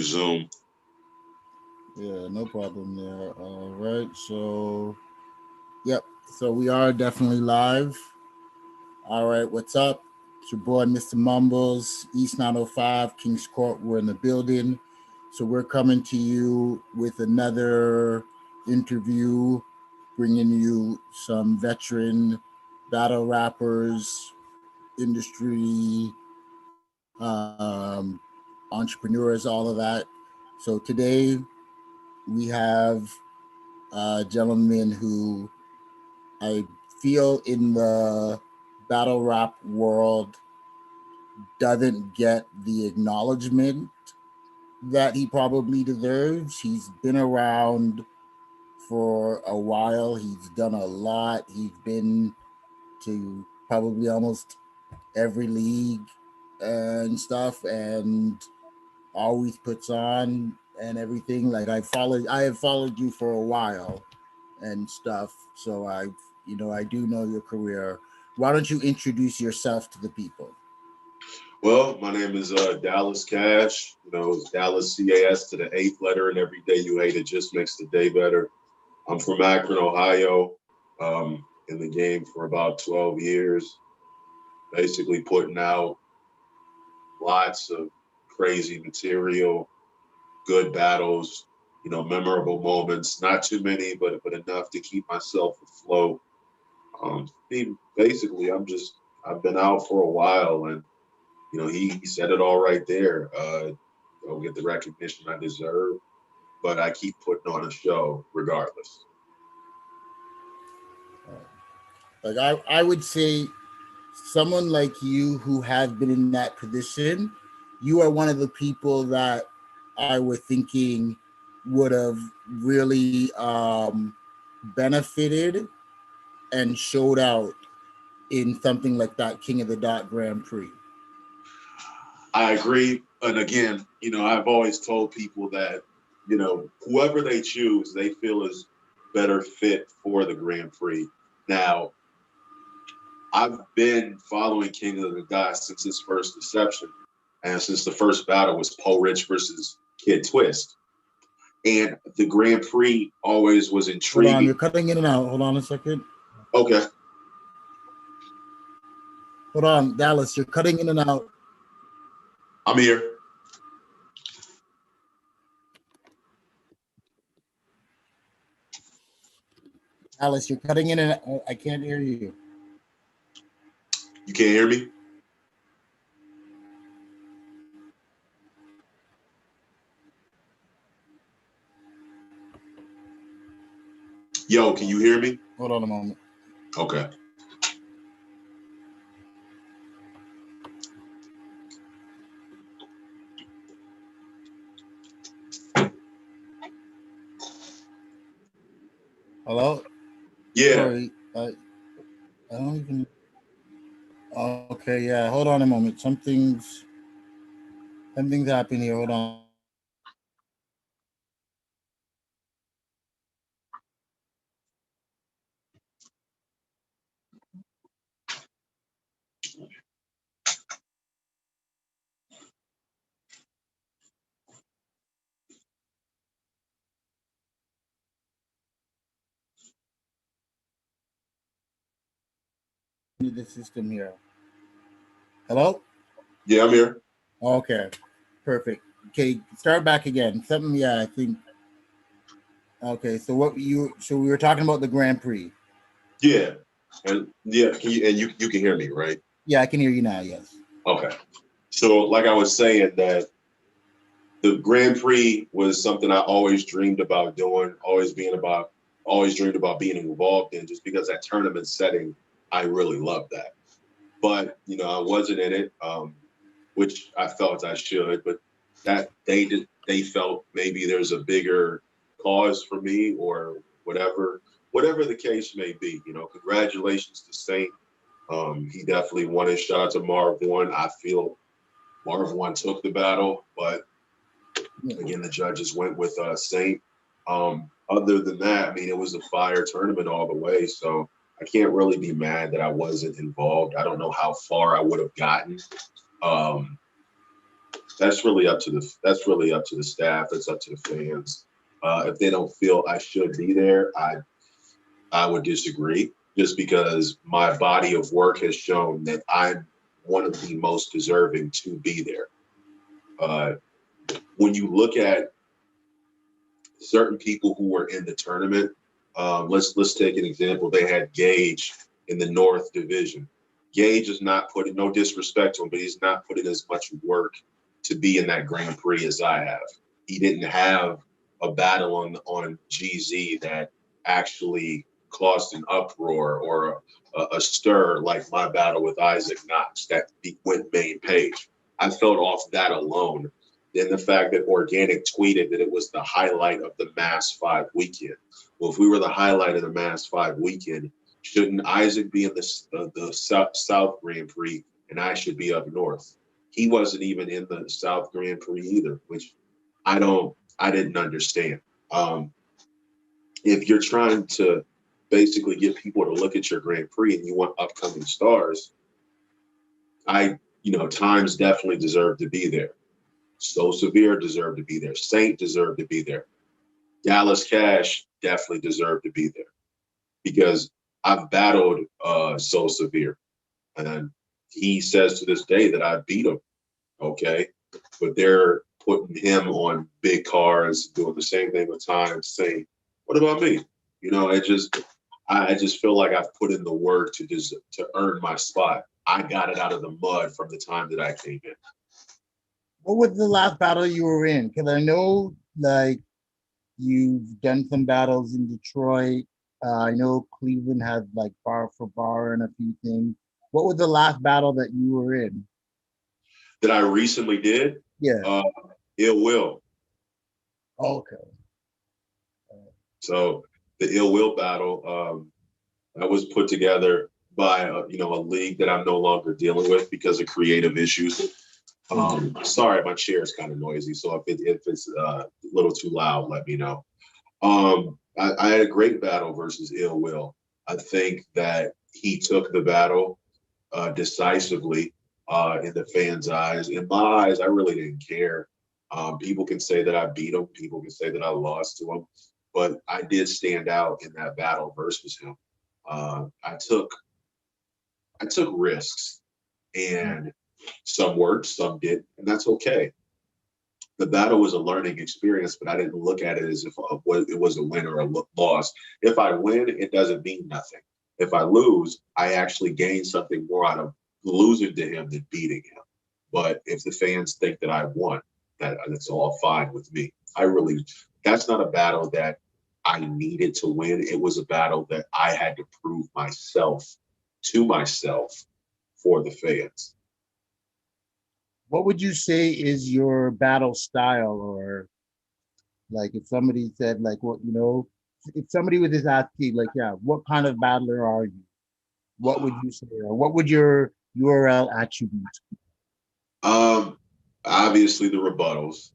Zoom. Yeah, no problem there. All right. So, yep. So we are definitely live. All right. What's up? It's your boy, Mr. Mumbles, East 905, Kings Court. We're in the building. So we're coming to you with another interview, bringing you some veteran battle rappers, industry, entrepreneurs, all of that. So today we have a gentleman who I feel in the battle rap world doesn't get the acknowledgement that he probably deserves. He's been around for a while. He's done a lot. He's been to probably almost every league and stuff, and always puts on and everything. Like I have followed you for a while and stuff. So I do know your career. Why don't you introduce yourself to the people? Well, my name is Dallas Cash. It's Dallas CAS to the eighth letter, and every day you hate it just makes the day better. I'm from Akron, Ohio. In the game for about 12 years, basically putting out lots of crazy material, good battles, memorable moments. Not too many, but enough to keep myself afloat. Basically, I've been out for a while, and he said it all right there. Don't get the recognition I deserve, but I keep putting on a show regardless. Like I would say someone like you who has been in that position, you are one of the people that I was thinking would have really benefited and showed out in something like that King of the Dot Grand Prix. I agree. And again, I've always told people that, whoever they choose, they feel is better fit for the Grand Prix. Now, I've been following King of the Dot since his first deception, and since the first battle was Poe Rich versus Kid Twist. And the Grand Prix always was intriguing. Hold on, you're cutting in and out. Hold on a second. Okay. Hold on, Dallas, you're cutting in and out. I'm here. Dallas, you're cutting in and I can't hear you. You can't hear me? Yo, can you hear me? Hold on a moment. Okay. Hello? Yeah. Sorry. I don't even. Okay, yeah. Hold on a moment. Something's happening here. Hold on. The system here. Hello? Yeah, I'm here. Okay. Perfect. Okay, start back again. Something, yeah, I think. Okay, so we were talking about the Grand Prix. Yeah. And yeah, you can hear me, right? Yeah, I can hear you now, yes. Okay. So like I was saying, that the Grand Prix was something I always dreamed about doing, always dreamed about being involved in, just because that tournament setting, I really loved that. But, I wasn't in it, which I felt I should, but that they felt maybe there's a bigger cause for me, or whatever the case may be. Congratulations to Saint. He definitely won his shot to Marv One. I feel Marv One took the battle, but again, the judges went with Saint. Other than that, I mean, it was a fire tournament all the way, so I can't really be mad that I wasn't involved. I don't know how far I would have gotten. That's really up to the staff. That's up to the fans. If they don't feel I should be there, I would disagree. Just because my body of work has shown that I'm one of the most deserving to be there. Uh, when you look at certain people who were in the tournament, let's take an example. They had Gage in the North Division. Gage is not putting, no disrespect to him, but he's not putting as much work to be in that Grand Prix as I have. He didn't have a battle on GZ that actually caused an uproar or a stir like my battle with Isaac Knox that went main page. I felt off that alone. Then the fact that Organic tweeted that it was the highlight of the Mass 5 weekend. Well, if we were the highlight of the Mass 5 weekend, shouldn't Isaac be in the South Grand Prix and I should be up north? He wasn't even in the South Grand Prix either, which I didn't understand. If you're trying to basically get people to look at your Grand Prix and you want upcoming stars, Times definitely deserve to be there. So Severe deserved to be there. Saint deserved to be there. Dallas Cash definitely deserved to be there because I've battled So Severe, and he says to this day that I beat him. Okay, but they're putting him on big cars, doing the same thing with Times, saying, "What about me?" I just feel like I've put in the work to earn my spot. I got it out of the mud from the time that I came in. What was the last battle you were in? Because I know, like, you've done some battles in Detroit. I know Cleveland had like bar for bar and a few things. What was the last battle that you were in? That I recently did? Yeah. Ill Will. Okay. So the Ill Will battle that was put together by a league that I'm no longer dealing with because of creative issues. Sorry, my chair is kind of noisy, so if it's a little too loud, let me know. I had a great battle versus Ill Will. I think that he took the battle decisively in the fans' eyes. In my eyes, I really didn't care. People can say that I beat him. People can say that I lost to him, but I did stand out in that battle versus him. I took risks, and some worked, some didn't, and that's okay. The battle was a learning experience, but I didn't look at it as if it was a win or a loss. If I win, it doesn't mean nothing. If I lose, I actually gain something more out of losing to him than beating him. But if the fans think that I won, that's all fine with me. That's not a battle that I needed to win. It was a battle that I had to prove myself to myself for the fans. What would you say is your battle style, or like if somebody said like if somebody was just asking like, yeah, what kind of battler are you? What would you say, or what would your URL attribute? Obviously the rebuttals.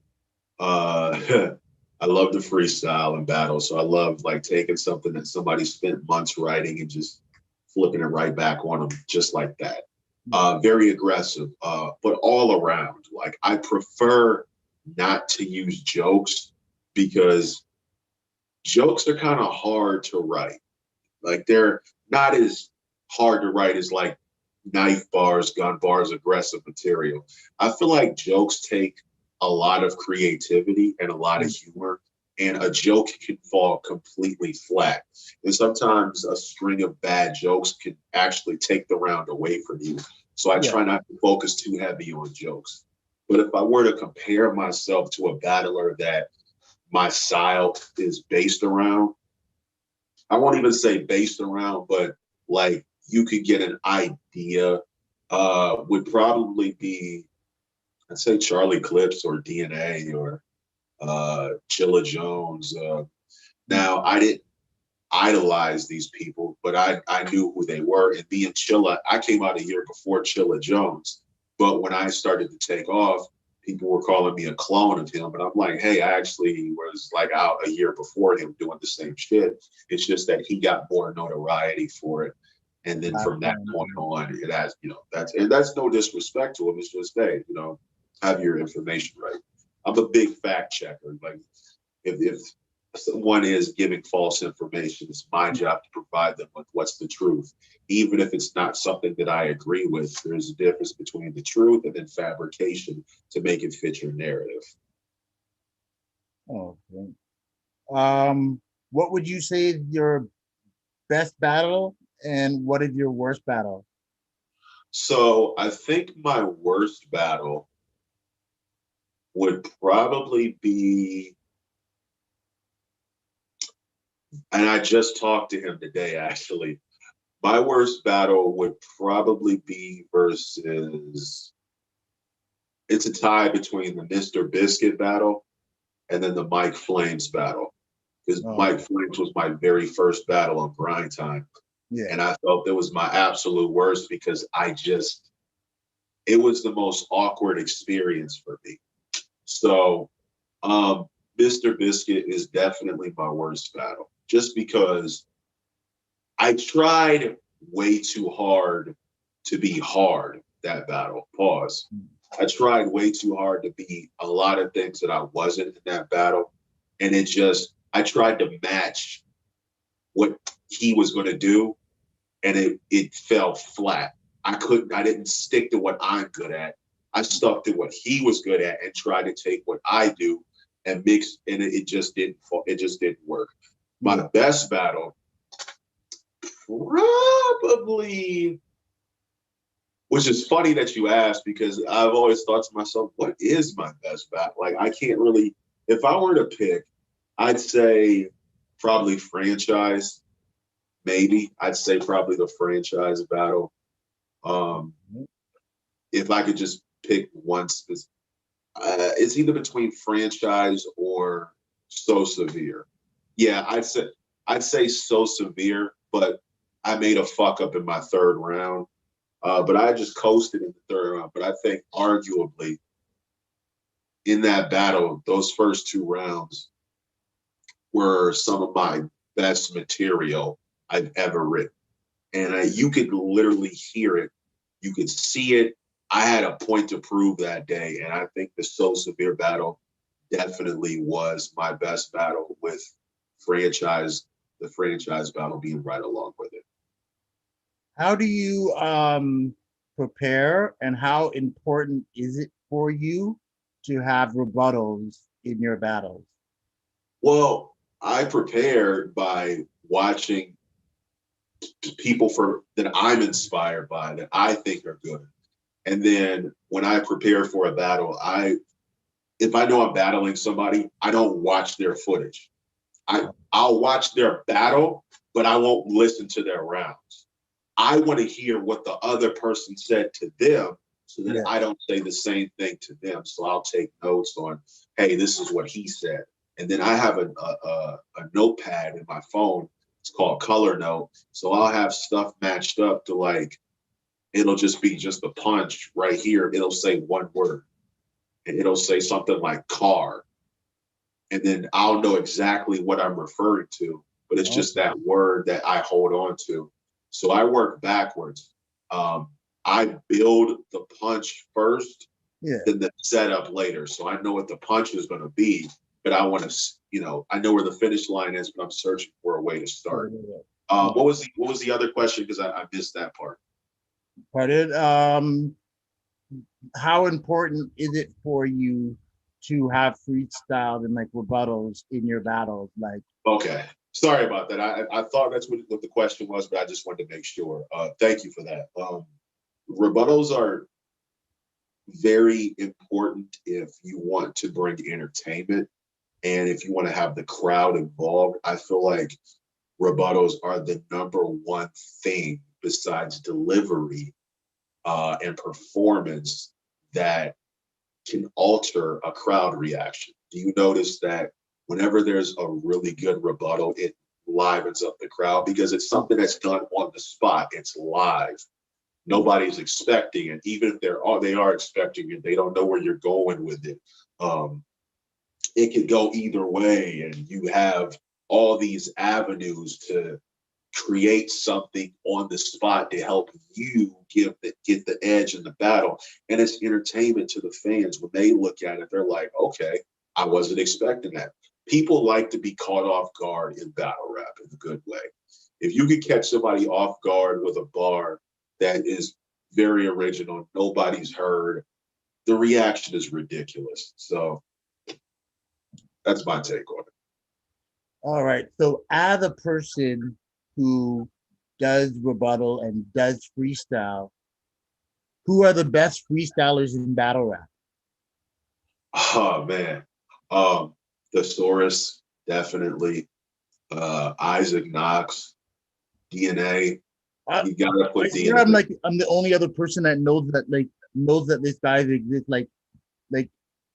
I love the freestyle and battle, so I love like taking something that somebody spent months writing and just flipping it right back on them, just like that. Very aggressive, but all around. Like I prefer not to use jokes because jokes are kind of hard to write. Like they're not as hard to write as like knife bars, gun bars, aggressive material. I feel like jokes take a lot of creativity and a lot of humor, and a joke can fall completely flat. And sometimes a string of bad jokes can actually take the round away from you. So I try not to focus too heavy on jokes. But if I were to compare myself to a battler that my style is based around, I won't even say based around, but like you could get an idea, would probably be, I'd say Charlie Clips or DNA or Chilla Jones. Now, I didn't idolize these people, but I knew who they were. And me and Chilla, I came out a year before Chilla Jones. But when I started to take off, people were calling me a clone of him. And I'm like, hey, I actually was like out a year before him doing the same shit. It's just that he got more notoriety for it. And then from that point on, it has, that's no disrespect to him. It's just, hey, have your information right. I'm a big fact checker. Like if someone is giving false information, it's my job to provide them with what's the truth. Even if it's not something that I agree with, there's a difference between the truth and then fabrication to make it fit your narrative. Oh, okay. What would you say is your best battle and what is your worst battle? So I think my worst battle would probably be, and I just talked to him today actually. My worst battle would probably be versus, it's a tie between the Mr. Biscuit battle and then the Mike Flames battle. Because Oh, Mike Flames was my very first battle on Grind Time. yeah. And I felt it was my absolute worst because it was the most awkward experience for me. So Mr. Biscuit is definitely my worst battle, just because I tried way too hard to be hard that battle. Pause. I tried way too hard to be a lot of things that I wasn't in that battle. And I tried to match what he was going to do, and it fell flat. I didn't stick to what I'm good at. I stuck to what he was good at and tried to take what I do and mix, and it just didn't it just didn't work. My best battle, probably, which is funny that you asked, because I've always thought to myself, what is my best battle? Like, I can't really, if I were to pick, I'd say probably franchise. Maybe I'd say probably the franchise battle. Um, if I could just pick one, it's either between franchise or So Severe. Yeah, I'd say So Severe, but I made a fuck up in my third round. But I just coasted in the third round. But I think arguably in that battle, those first two rounds were some of my best material I've ever written. And you could literally hear it. You could see it. I had a point to prove that day. And I think the So Severe battle definitely was my best battle, with the franchise battle being right along with it. How do you prepare and how important is it for you to have rebuttals in your battles? Well, I prepared by watching people that I'm inspired by, that I think are good. And then when I prepare for a battle, if I know I'm battling somebody, I don't watch their footage. I'll watch their battle, but I won't listen to their rounds. I want to hear what the other person said to them so that I don't say the same thing to them. So I'll take notes on, hey, this is what he said. And then I have a notepad in my phone. It's called Color Note. So I'll have stuff matched up to, like, it'll just be just a punch right here. It'll say one word, and it'll say something like car. And then I'll know exactly what I'm referring to, but it's just that word that I hold on to. So I work backwards. I build the punch first, then the setup later. So I know what the punch is going to be, but I want to, I know where the finish line is, but I'm searching for a way to start. What was the other question? Because I missed that part. Pardon? How important is it for you to have freestyle and like rebuttals in your battles? Like, okay, sorry about that. I thought that's what the question was, but I just wanted to make sure. Thank you for that. Rebuttals are very important if you want to bring entertainment and if you want to have the crowd involved. I feel like rebuttals are the number one thing besides delivery and performance that can alter a crowd reaction. Do you notice that whenever there's a really good rebuttal, it livens up the crowd because it's something that's done on the spot. It's live. Nobody's expecting it. Even if they are expecting it, they don't know where you're going with it. It could go either way, and you have all these avenues to create something on the spot to help you get the edge in the battle. And it's entertainment to the fans. When they look at it, they're like, okay, I wasn't expecting that. People like to be caught off guard in battle rap in a good way. If you could catch somebody off guard with a bar that is very original, nobody's heard, the reaction is ridiculous. So that's my take on it. All right. So as a person who does rebuttal and does freestyle, who are the best freestylers in battle rap? Oh man. Thesaurus, definitely. Isaac Knox, DNA. I, You gotta I put swear DNA. I'm the only other person that knows that this guy exists. Like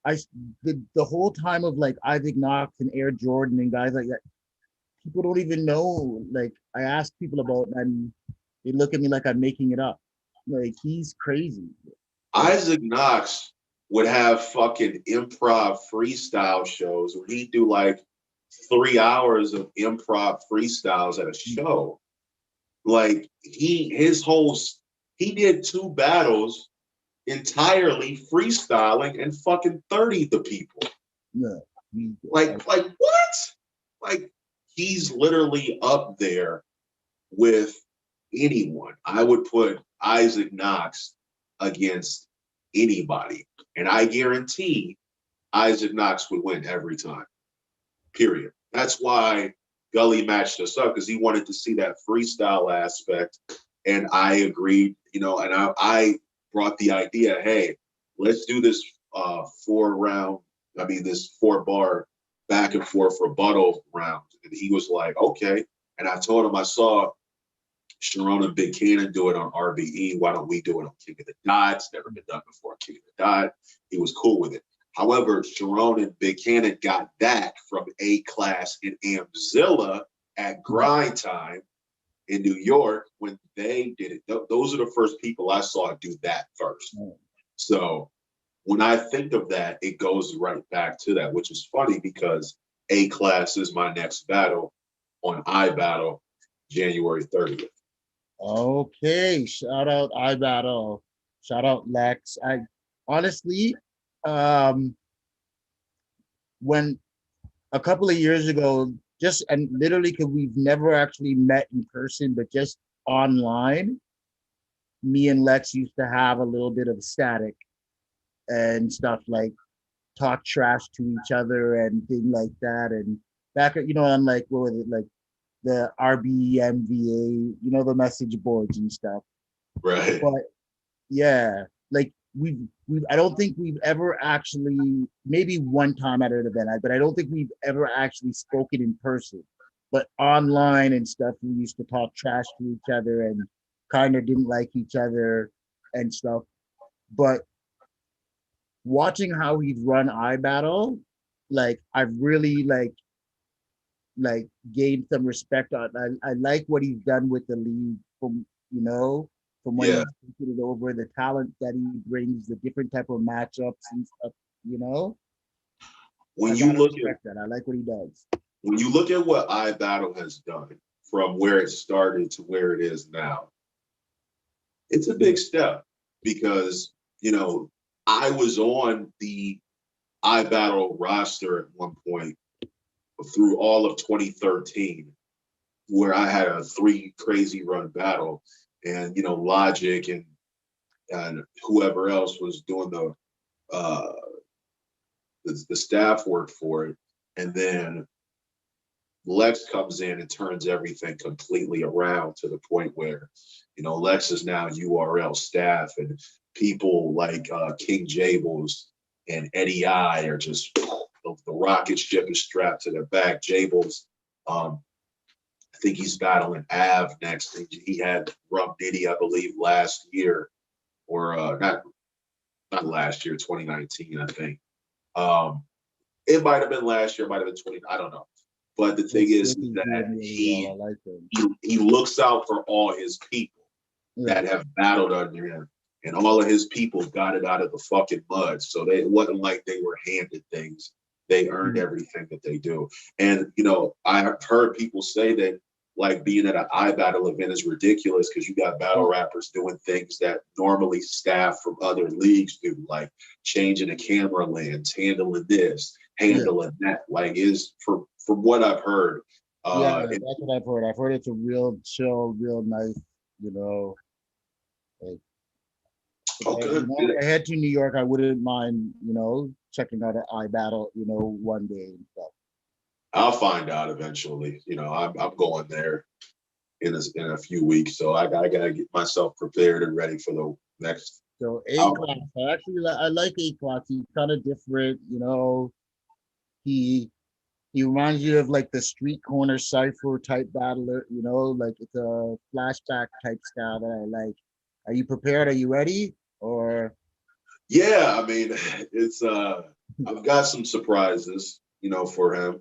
I the whole time of like Isaac Knox and Air Jordan and guys like that, people don't even know. Like I ask people about it and they look at me like I'm making it up. Like he's crazy. Isaac Knox would have fucking improv freestyle shows where he'd do like 3 hours of improv freestyles at a show. Like he did 2 battles entirely freestyling and fucking 30 the people. Yeah. Like what? Like he's literally up there with anyone. I would put Isaac Knox against anybody. And I guarantee Isaac Knox would win every time. Period. That's why Gully matched us up, because he wanted to see that freestyle aspect. And I agreed, and I brought the idea, hey, let's do this this 4-bar back and forth rebuttal round. And he was like, okay. And I told him I saw Sharon and Big Cannon do it on RBE. Why don't we do it on King of the Dot? It's never been done before on King of the Dot. He was cool with it. However, Sharon and Big Cannon got that from A-Class and Amzilla at Grind Time in New York when they did it. Those are the first people I saw do that first. So when I think of that, it goes right back to that, which is funny because A-Class is my next battle on iBattle January 30th. Okay, shout out iBattle, shout out Lex. I honestly, when a couple of years ago, just and literally because we've never actually met in person, but just online, me and Lex used to have a little bit of static and stuff like talk trash to each other and things like that. And back at, on like, what was it, like the RBMVA, the message boards and stuff. Right. But yeah, like I don't think we've ever actually, maybe one time at an event, but I don't think we've ever actually spoken in person. But online and stuff, we used to talk trash to each other and kind of didn't like each other and stuff. But watching how he's run iBattle, like I've really like gained some respect on. I like what he's done with the league from from when he's taken it over, the talent that he brings, the different type of matchups and stuff. When you look at that, I like what he does. When you look at what iBattle has done from where it started to where it is now, it's a big step because I was on the iBattle roster at one point through all of 2013, where I had a 3 crazy run battle, and Logic and whoever else was doing the staff work for it, and then Lex comes in and turns everything completely around to the point where Lex is now URL staff, and people like King Jables and Eddie I are just the rocket ship is strapped to their back. Jables, I think he's battling Av next. He had Rum Nitty, I believe, last year, or not last year, 2019, I think. It might have been last year, might have been 20. I don't know. But the thing is that he looks out for all his people that have battled under him, and all of his people got it out of the fucking mud. So it wasn't like they were handed things. They earned everything that they do. And, I've heard people say that like being at an iBattle event is ridiculous because you got battle rappers doing things that normally staff from other leagues do, like changing a camera lens, handling this, handling that. Like is from what I've heard. Yeah, that's what I've heard. I've heard it's a real chill, real nice, you know. Like, if I head to New York, I wouldn't mind, checking out an iBattle, one day and stuff. I'll find out eventually. I'm going there in a few weeks, so I gotta get myself prepared and ready for the next. So A class, I like A class. He's kind of different, He reminds you of like the street corner cipher type battler, like it's a flashback type style that I like. Are you prepared? Are you ready? Or yeah, I mean, it's I've got some surprises, for him.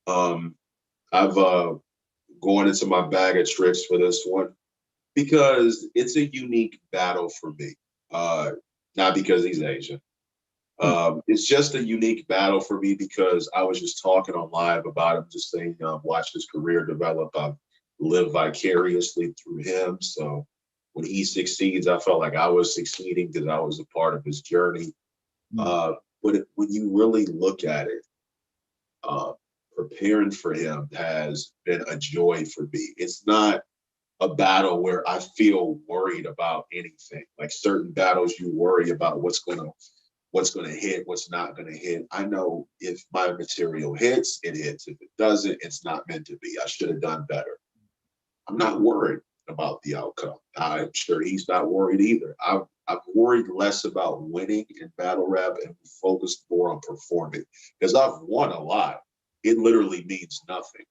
I've going into my bag of tricks for this one because it's a unique battle for me. Not because he's Asian. It's just a unique battle for me because I was just talking on live about him, just saying, watch his career develop. I've lived vicariously through him. So when he succeeds, I felt like I was succeeding because I was a part of his journey. But when you really look at it, preparing for him has been a joy for me. It's not a battle where I feel worried about anything. Like certain battles, you worry about what's going to hit, what's not going to hit. I know if my material hits, it hits. If it doesn't, it's not meant to be. I should have done better. I'm not worried about the outcome. I'm sure he's not worried either. I'm worried less about winning in battle rap and focused more on performing because I've won a lot. It literally means nothing.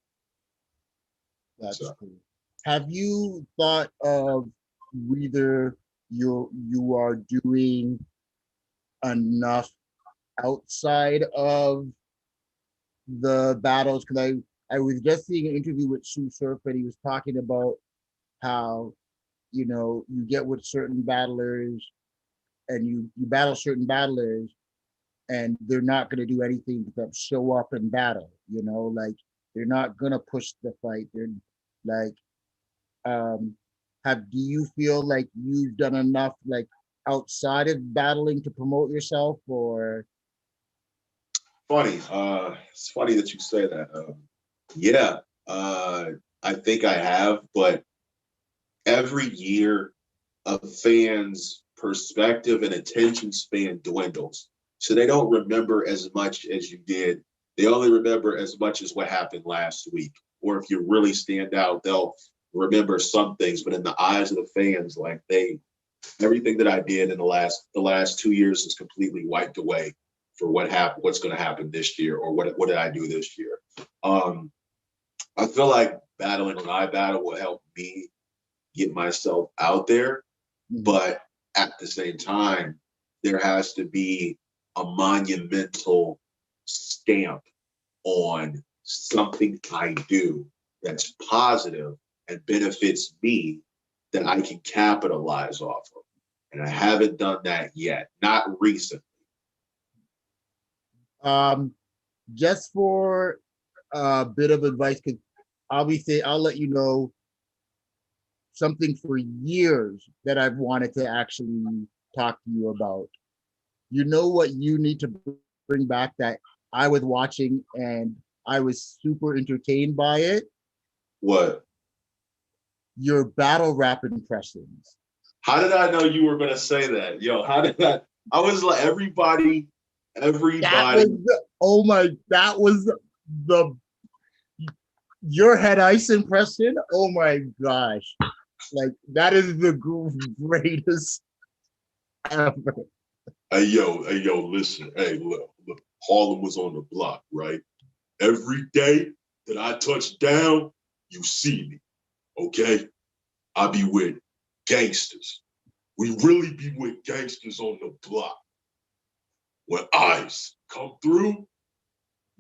That's cool. Have you thought of whether you are doing enough outside of the battles? Because I was just seeing an interview with Sue Surf and he was talking about how you get with certain battlers and you battle certain battlers and they're not going to do anything except show up and battle, like they're not going to push the fight. They're like, do you feel like you've done enough like outside of battling to promote yourself? Or funny, it's funny that you say that. Yeah, I think I have, but every year a fan's perspective and attention span dwindles. So they don't remember as much as you did. They only remember as much as what happened last week. Or if you really stand out, they'll remember some things. But in the eyes of the fans, like everything that I did in the last 2 years is completely wiped away for what's going to happen this year, or what did I do this year. I feel like battling on iBattle will help me get myself out there, but at the same time, there has to be a monumental stamp on something I do that's positive and benefits me that I can capitalize off of. And I haven't done that yet, not recently. Just for a bit of advice, because obviously I'll let you know something for years that I've wanted to actually talk to you about. You know what you need to bring back that I was watching and I was super entertained by it? What? Your battle rap impressions. How did I know you were going to say that? Yo, how did that? I was like, everybody. That was the your head ice impression. Oh my gosh. Like that is the greatest ever. Hey yo, listen. Hey, look, Harlem was on the block, right? Every day that I touch down, you see me. Okay? I be with gangsters. We really be with gangsters on the block. When ice come through,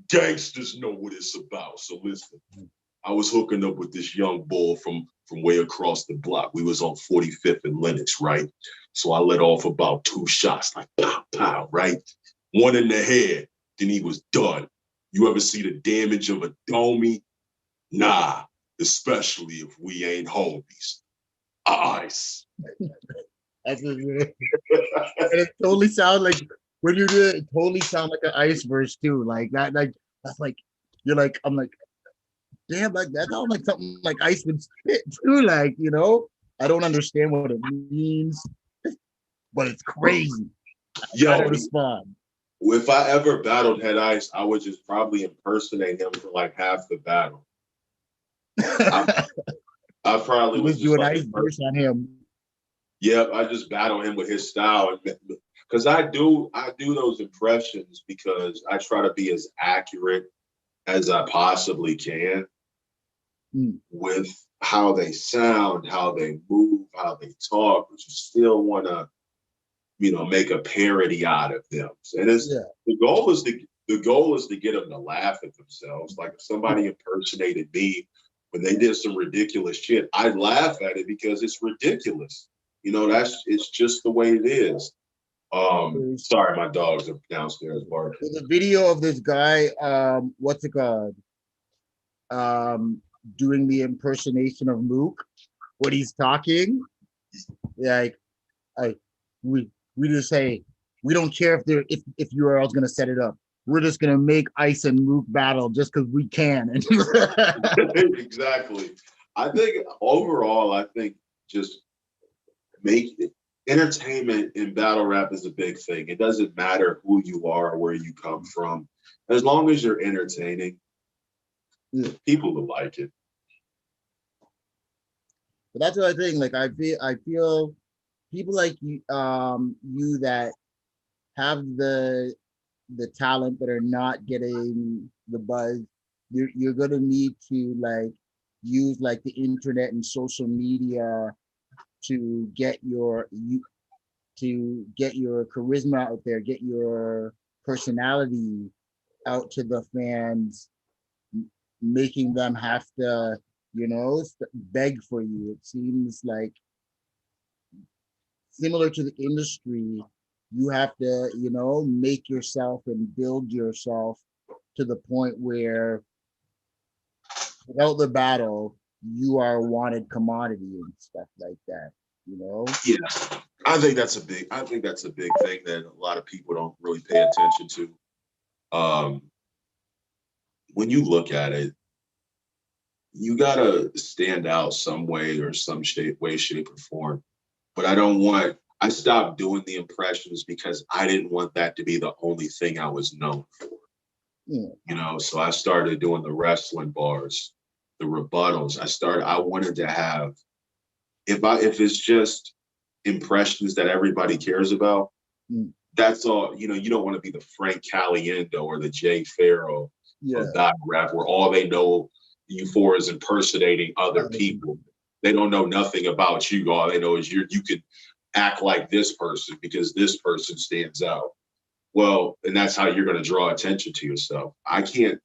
gangsters know what it's about. So listen, I was hooking up with this young bull from way across the block. We was on 45th and Lenox, right? So I let off about 2 shots, like pow, pow, right? One in the head, then he was done. You ever see the damage of a domie? Nah, especially if we ain't homies. Ice. That's what it is. And it totally sounds like when you do it, it totally sounds like an Ice verse too. Like that, like that's like you're like, I'm like, damn, like that sounds like something like Ice would spit too. Like, you know, I don't understand what it means, but it's crazy. I gotta Yo, respond. if I ever battled Head Ice, I would just probably impersonate him for like half the battle. I, I probably would Just just do an like Ice verse on him. yep, I just battle him with his style, because I do those impressions because I try to be as accurate as I possibly can with how they sound, how they move, how they talk, but you still want to, make a parody out of them. And it's Yeah. the goal is to get them to laugh at themselves. Like if somebody impersonated me when they did some ridiculous shit, I'd laugh at it because it's ridiculous. It's just the way it is. Sorry, my dogs are downstairs barking. There's a video of this guy, what's it called? Doing the impersonation of Mook when he's talking. Like, I we just say we don't care if they're if URL's gonna set it up. We're just gonna make Ice and Mook battle just because we can. Exactly. I think overall, just make it, entertainment in battle rap is a big thing. It doesn't matter who you are or where you come from. As long as you're entertaining, people will like it. But that's what I think. Like I feel people like you that have the talent but are not getting the buzz. You're gonna need to like use like the internet and social media to get your charisma out there, get your personality out to the fans, making them have to, beg for you. It seems like similar to the industry, you have to, make yourself and build yourself to the point where without the battle, you are a wanted commodity and stuff like that, Yeah. I think that's a big thing that a lot of people don't really pay attention to. When you look at it, you gotta stand out some way or some shape, shape, or form. But I stopped doing the impressions because I didn't want that to be the only thing I was known for. So I started doing the wrestling bars, the rebuttals. I wanted to have, if it's just impressions that everybody cares about, that's all. You don't want to be the Frank Caliendo or the Jay Farrow of that rap, where all they know you for is impersonating other people. They don't know nothing about you. All they know is you could act like this person because this person stands out. Well, and that's how you're going to draw attention to yourself. I can't.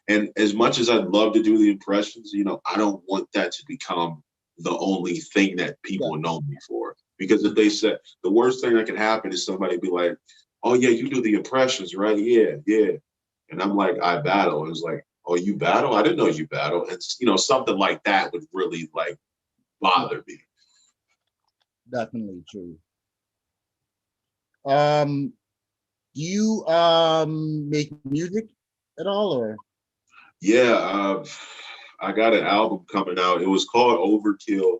And as much as I'd love to do the impressions, I don't want that to become the only thing that people know me for. Because if they said, the worst thing that can happen is somebody be like, oh yeah, you do the impressions, right? Yeah, yeah. And I'm like, I battle. And it's like, oh, you battle? I didn't know you battle. And something like that would really like bother me. Definitely true. Do you make music at all, or? Yeah, I got an album coming out. It was called Overkill,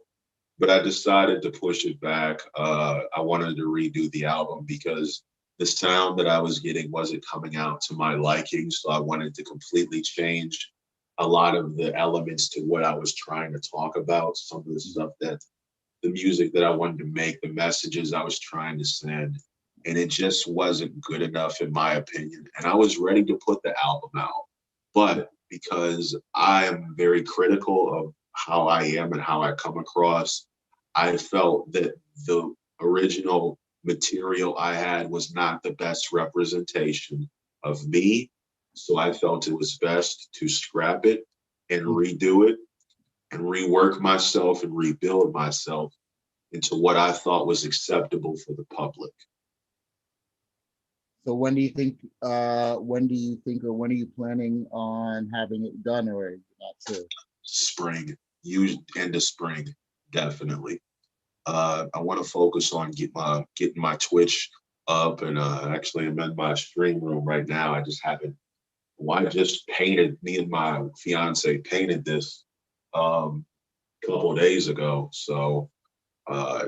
but I decided to push it back. I wanted to redo the album because the sound that I was getting wasn't coming out to my liking. So I wanted to completely change a lot of the elements to what I was trying to talk about. Some of the stuff that the music that I wanted to make, the messages I was trying to send. And it just wasn't good enough, in my opinion. And I was ready to put the album out. But because I am very critical of how I am and how I come across, I felt that the original material I had was not the best representation of me. So I felt it was best to scrap it and redo it and rework myself and rebuild myself into what I thought was acceptable for the public. So when do you think or when are you planning on having it done, or not sure? spring, use end of spring, definitely. I want to focus on getting my Twitch up, and actually I'm in my stream room right now. I just haven't. Well, I just painted. Me and my fiance painted this a couple of days ago. So uh,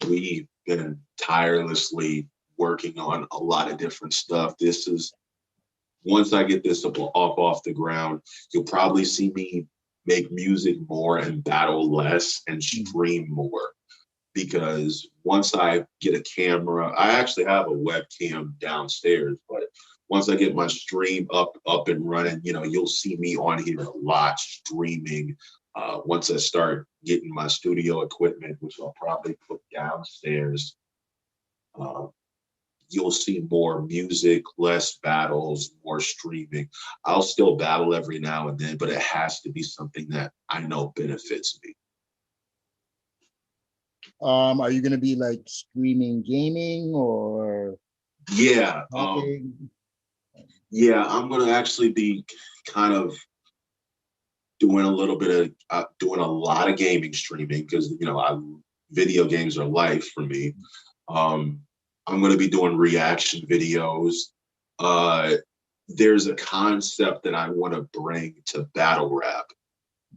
we've been tirelessly working on a lot of different stuff. This is once I get this up off the ground, you'll probably see me make music more and battle less and stream more. Because once I get a camera, I actually have a webcam downstairs, but once I get my stream up and running, you know, you'll see me on here a lot streaming. Once I start getting my studio equipment, which I'll probably put downstairs, uh, you'll see more music, less battles, more streaming. I'll still battle every now and then, but it has to be something that I know benefits me. Are you going to be like streaming gaming or? Yeah. Yeah, I'm going to actually be kind of doing a little bit of doing a lot of gaming streaming because, you know, video games are life for me. I'm going to be doing reaction videos. There's a concept that I want to bring to battle rap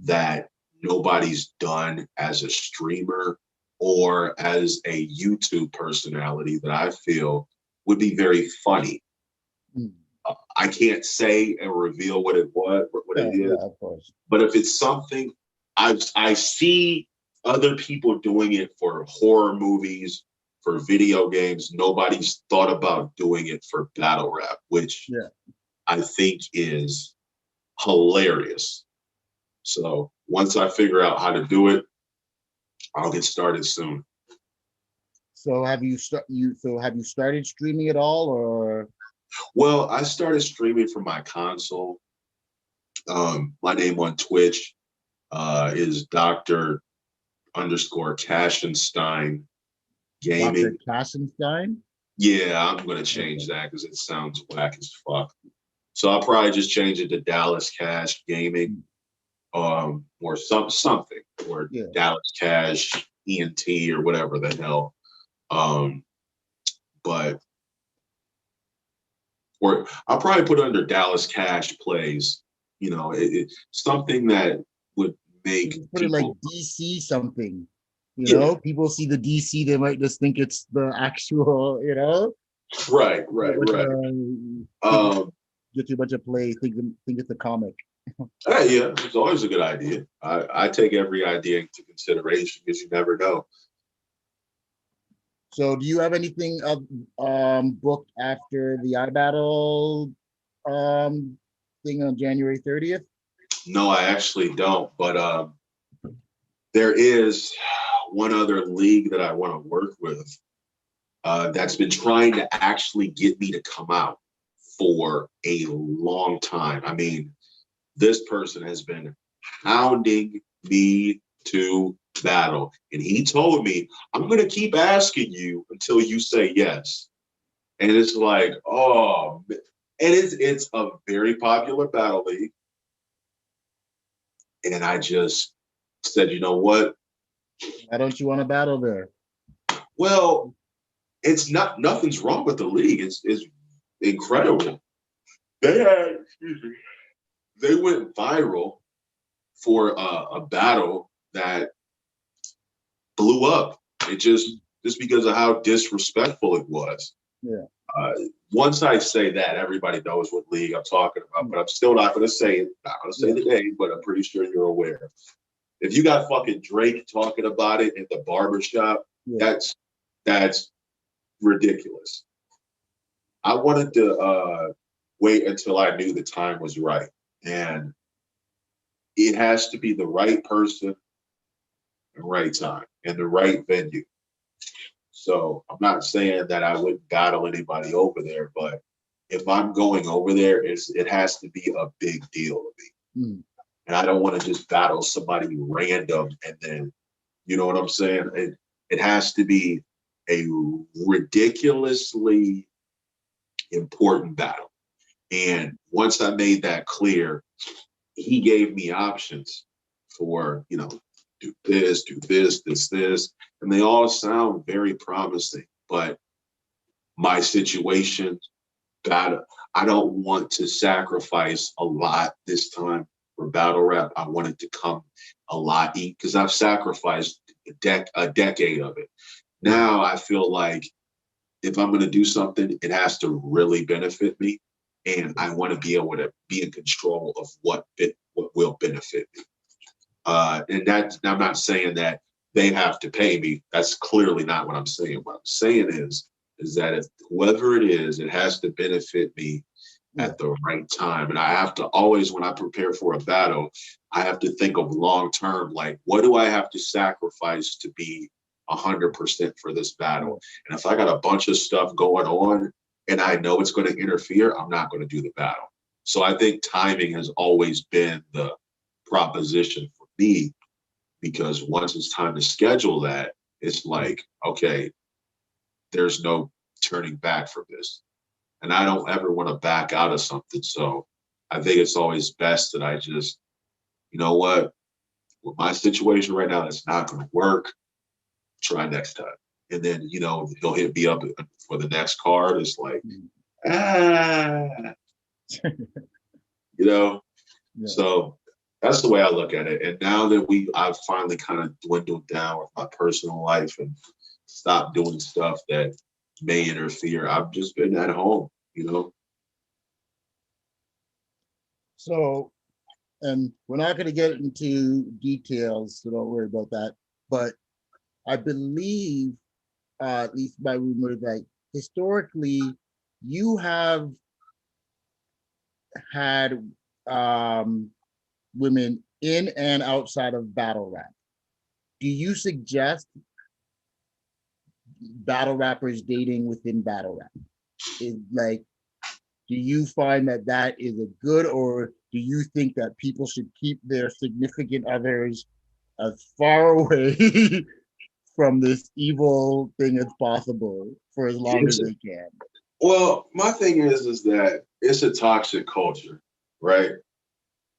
that nobody's done as a streamer or as a YouTube personality that I feel would be very funny. I can't say and reveal what it is, Yeah, of course. but if it's something I see other people doing it for horror movies, for video games, nobody's thought about doing it for battle rap, which I think is hilarious. So once I figure out how to do it, I'll get started soon. So have you started streaming at all, or? Well, I started streaming from my console. My name on Twitch is Dr. _ Kashenstein Gaming. Dr. Kashenstein? Yeah, I'm gonna change that because it sounds whack as fuck. So I'll probably just change it to Dallas Cash Gaming, or something, or Dallas Cash ENT or whatever the hell. But or I'll probably put it under Dallas Cash Plays. You know, something that would make put it like DC something. You know, people see the DC, they might just think it's the actual, you know. Right. Get you a bunch of play, think it's a comic. Yeah, it's always a good idea. I take every idea into consideration because you never know. So do you have anything booked after the iBattle thing on January 30th? No, I actually don't, but there is one other league that I want to work with that's been trying to actually get me to come out for a long time. I mean, this person has been hounding me to battle, and he told me, I'm going to keep asking you until you say yes. And it's like, oh, and it's a very popular battle league. And I just said, you know what? Why don't you want to battle there? Well, it's nothing's wrong with the league. It's incredible. They went viral for a battle that blew up. It just because of how disrespectful it was. Yeah. Once I say that, everybody knows what league I'm talking about, but I'm still not going to say it. Not going to say the name, but I'm pretty sure you're aware. If you got fucking Drake talking about it at the barbershop, that's ridiculous. I wanted to wait until I knew the time was right. And it has to be the right person, the right time, and the right venue. So I'm not saying that I wouldn't battle anybody over there, but if I'm going over there, it has to be a big deal to me. And I don't want to just battle somebody random and then, you know what I'm saying? It has to be a ridiculously important battle. And once I made that clear, he gave me options. for, do this, and they all sound very promising. But my situation, God, I don't want to sacrifice a lot this time for battle rap. I want it to come a lot because I've sacrificed a decade of it. Now I feel like if I'm going to do something, it has to really benefit me, and I want to be able to be in control of what will benefit me. And that I'm not saying that they have to pay me. That's clearly not what I'm saying. What I'm saying is that if whoever it is, it has to benefit me at the right time. And I have to always, when I prepare for a battle, I have to think of long term, like, what do I have to sacrifice to be 100% for this battle? And if I got a bunch of stuff going on and I know it's going to interfere, I'm not going to do the battle. So I think timing has always been the proposition for me, because once it's time to schedule that, it's like, okay, there's no turning back from this. And I don't ever want to back out of something. So I think it's always best that I just, you know what, with my situation right now, it's not going to work. Try next time. And then, he'll hit me up for the next card. It's like, Yeah. So that's the way I look at it. And now that I've finally kind of dwindled down with my personal life and stopped doing stuff that may interfere, I've just been at home, So, and we're not going to get into details, so don't worry about that. But I believe, at least by rumor, that historically you have had women in and outside of battle rap. Do you suggest battle rappers dating within battle rap? Do you find that is a good, or do you think that people should keep their significant others as far away from this evil thing as possible for as long as they can? Well, my thing is that it's a toxic culture, right?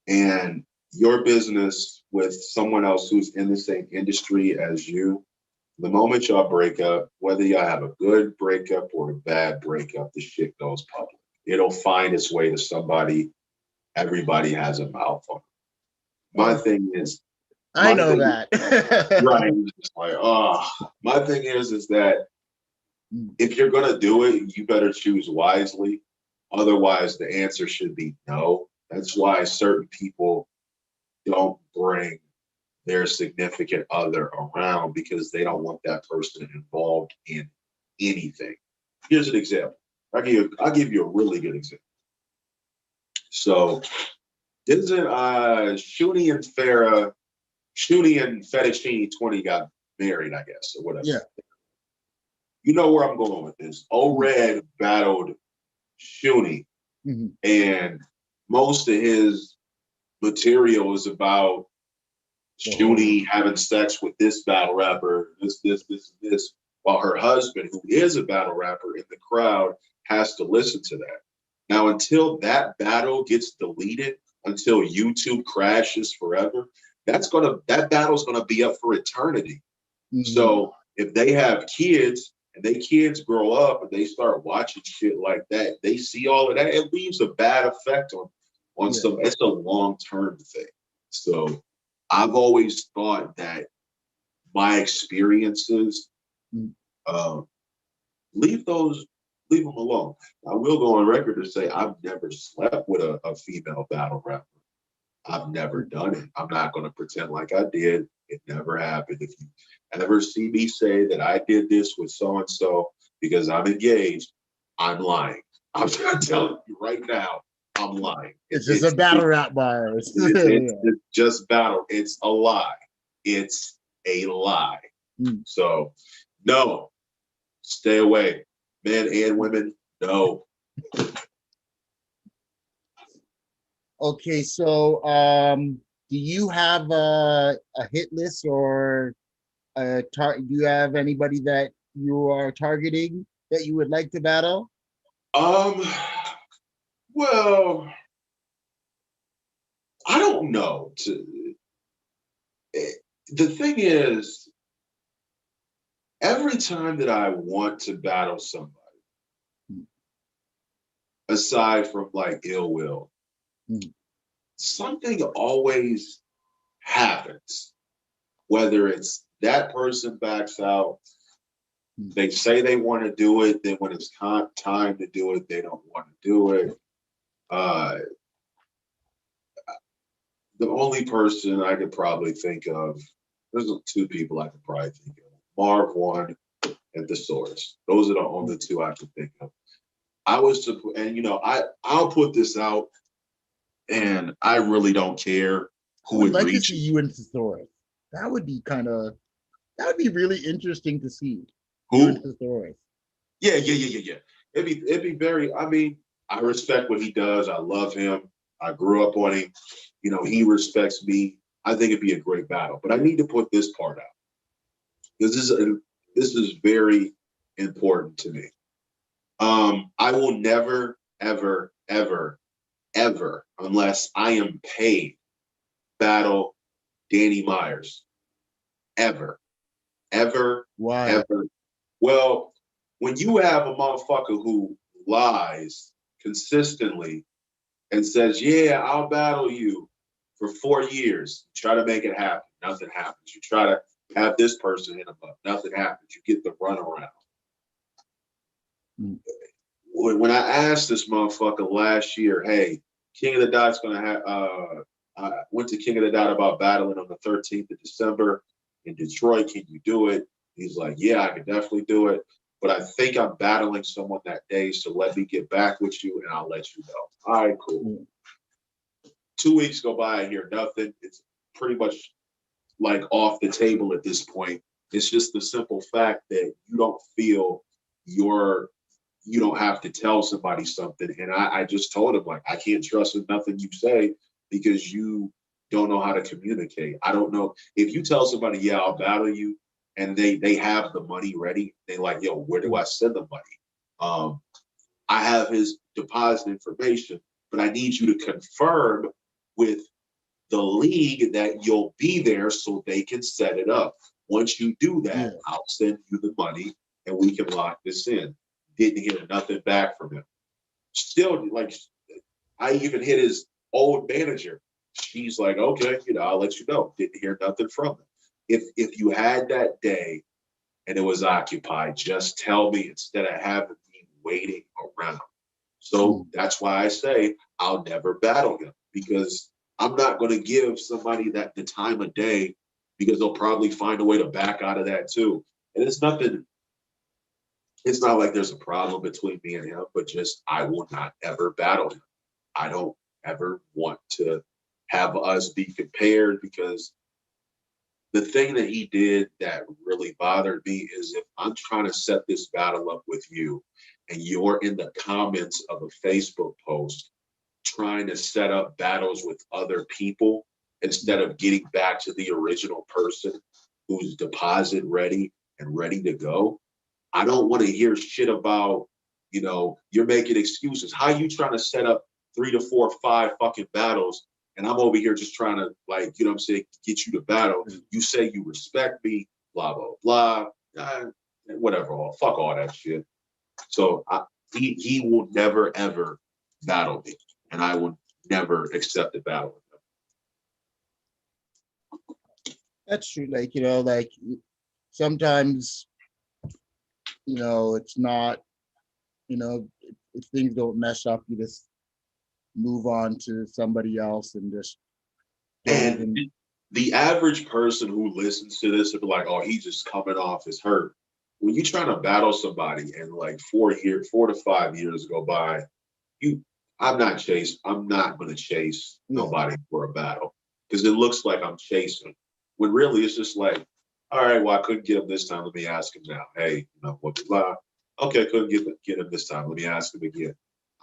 And your business with someone else who's in the same industry as you, the moment y'all break up, whether y'all have a good breakup or a bad breakup, the shit goes public. It'll find its way to somebody. Everybody has a mouth on it. My thing is, I know that. Right. It's like, my thing is that if you're gonna do it, you better choose wisely. Otherwise, the answer should be no. That's why certain people don't bring their significant other around, because they don't want that person involved in anything. Here's an example. I'll give you a really good example. So isn't Shuni and Fettuccine 20 got married, I guess, or whatever. Yeah. You know where I'm going with this. O-Red battled Shuni, and most of his material is about Shuni having sex with this battle rapper, this, while her husband, who is a battle rapper in the crowd, has to listen to that. Now, until that battle gets deleted, until YouTube crashes forever, that battle's gonna be up for eternity. So if they have kids and they kids grow up and they start watching shit like that, they see all of that, it leaves a bad effect on some. It's a long-term thing. So I've always thought that my experiences, leave them alone. I will go on record to say I've never slept with a female battle rapper. I've never done it. I'm not going to pretend like I did. It never happened. If you ever see me say that I did this with so-and-so because I'm engaged, I'm lying. I'm telling you right now, I'm lying. It's just a battle rap bar. It's just battle. It's a lie. It's a lie. So, no, stay away. Men and women, no. Okay, so do you have a hit list, or do you have anybody that you are targeting that you would like to battle? Well, I don't know. The thing is, every time that I want to battle somebody, aside from like ill will, something always happens. Whether it's that person backs out, they say they want to do it, then when it's time to do it, they don't want to do it. The only person I could probably think of, there's two people I could probably think of. Marv one and Thesaurus. Those are the only two I could think of. I was, and I'll put this out, and I really don't care who I would like to agrees. see you and Thesaurus. That would be really interesting to see. Who? You and Thesaurus. Yeah. It'd be very. I mean, I respect what he does. I love him. I grew up on him. He respects me. I think it'd be a great battle. But I need to put this part out because this is very important to me. I will never, ever, ever, ever, unless I am paid, battle Danny Myers. Ever. Why? Ever. Well, when you have a motherfucker who lies consistently and says, yeah, I'll battle you for 4 years, try to make it happen, nothing happens. You try to have this person hit him up, nothing happens. You get the runaround. When I asked this motherfucker last year, hey, King of the Dot's gonna have I went to King of the Dot about battling on the 13th of December in Detroit. Can you do it? He's like, yeah, I can definitely do it. But I think I'm battling someone that day, so let me get back with you and I'll let you know. All right, cool. 2 weeks go by, I hear nothing. It's pretty much like off the table at this point. It's just the simple fact that you don't feel you don't have to tell somebody something. And I just told him, like, I can't trust nothing you say because you don't know how to communicate. I don't know. If you tell somebody, yeah, I'll battle you, and they have the money ready, they like, yo, where do I send the money? I have his deposit information, but I need you to confirm with the league that you'll be there so they can set it up. Once you do that, I'll send you the money and we can lock this in. Didn't hear nothing back from him. Still, like, I even hit his old manager. She's like, okay, I'll let you know. Didn't hear nothing from him. If you had that day and it was occupied, just tell me instead of having me waiting around. So that's why I say I'll never battle him, because I'm not going to give somebody that the time of day, because they'll probably find a way to back out of that too. And it's not like there's a problem between me and him, but just I will not ever battle him. I don't ever want to have us be compared, because the thing that he did that really bothered me is if I'm trying to set this battle up with you and you're in the comments of a Facebook post trying to set up battles with other people instead of getting back to the original person who's deposit ready and ready to go. I don't want to hear shit about, you're making excuses. How you trying to set up 3 to 4, 5 fucking battles, and I'm over here just trying to, like, what I'm saying, get you to battle. You say you respect me, blah, blah, blah. Whatever, fuck all that shit. So he will never, ever battle me, and I will never accept a battle with him. That's true. Like, sometimes, it's not, if things don't mesh up, you just move on to somebody else and just. And the average person who listens to this will be like, oh, he's just coming off his hurt. When you're trying to battle somebody and like 4 to 5 years go by, I'm not going to chase nobody for a battle, because it looks like I'm chasing. When really it's just like, all right, well, I couldn't get him this time. Let me ask him now. Hey, what blah. Okay, couldn't get him this time. Let me ask him again.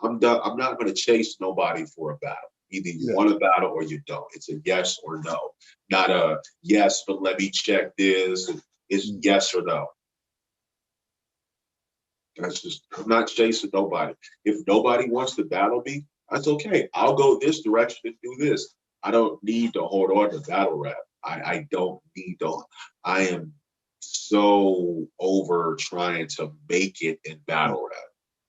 I'm done. I'm not going to chase nobody for a battle. Either you want a battle or you don't. It's a yes or no. Not a yes, but let me check this. It's yes or no. I'm not chasing nobody. If nobody wants to battle me, that's okay. I'll go this direction and do this. I don't need to hold on to battle rap. I don't need to. I am so over trying to make it in battle rap.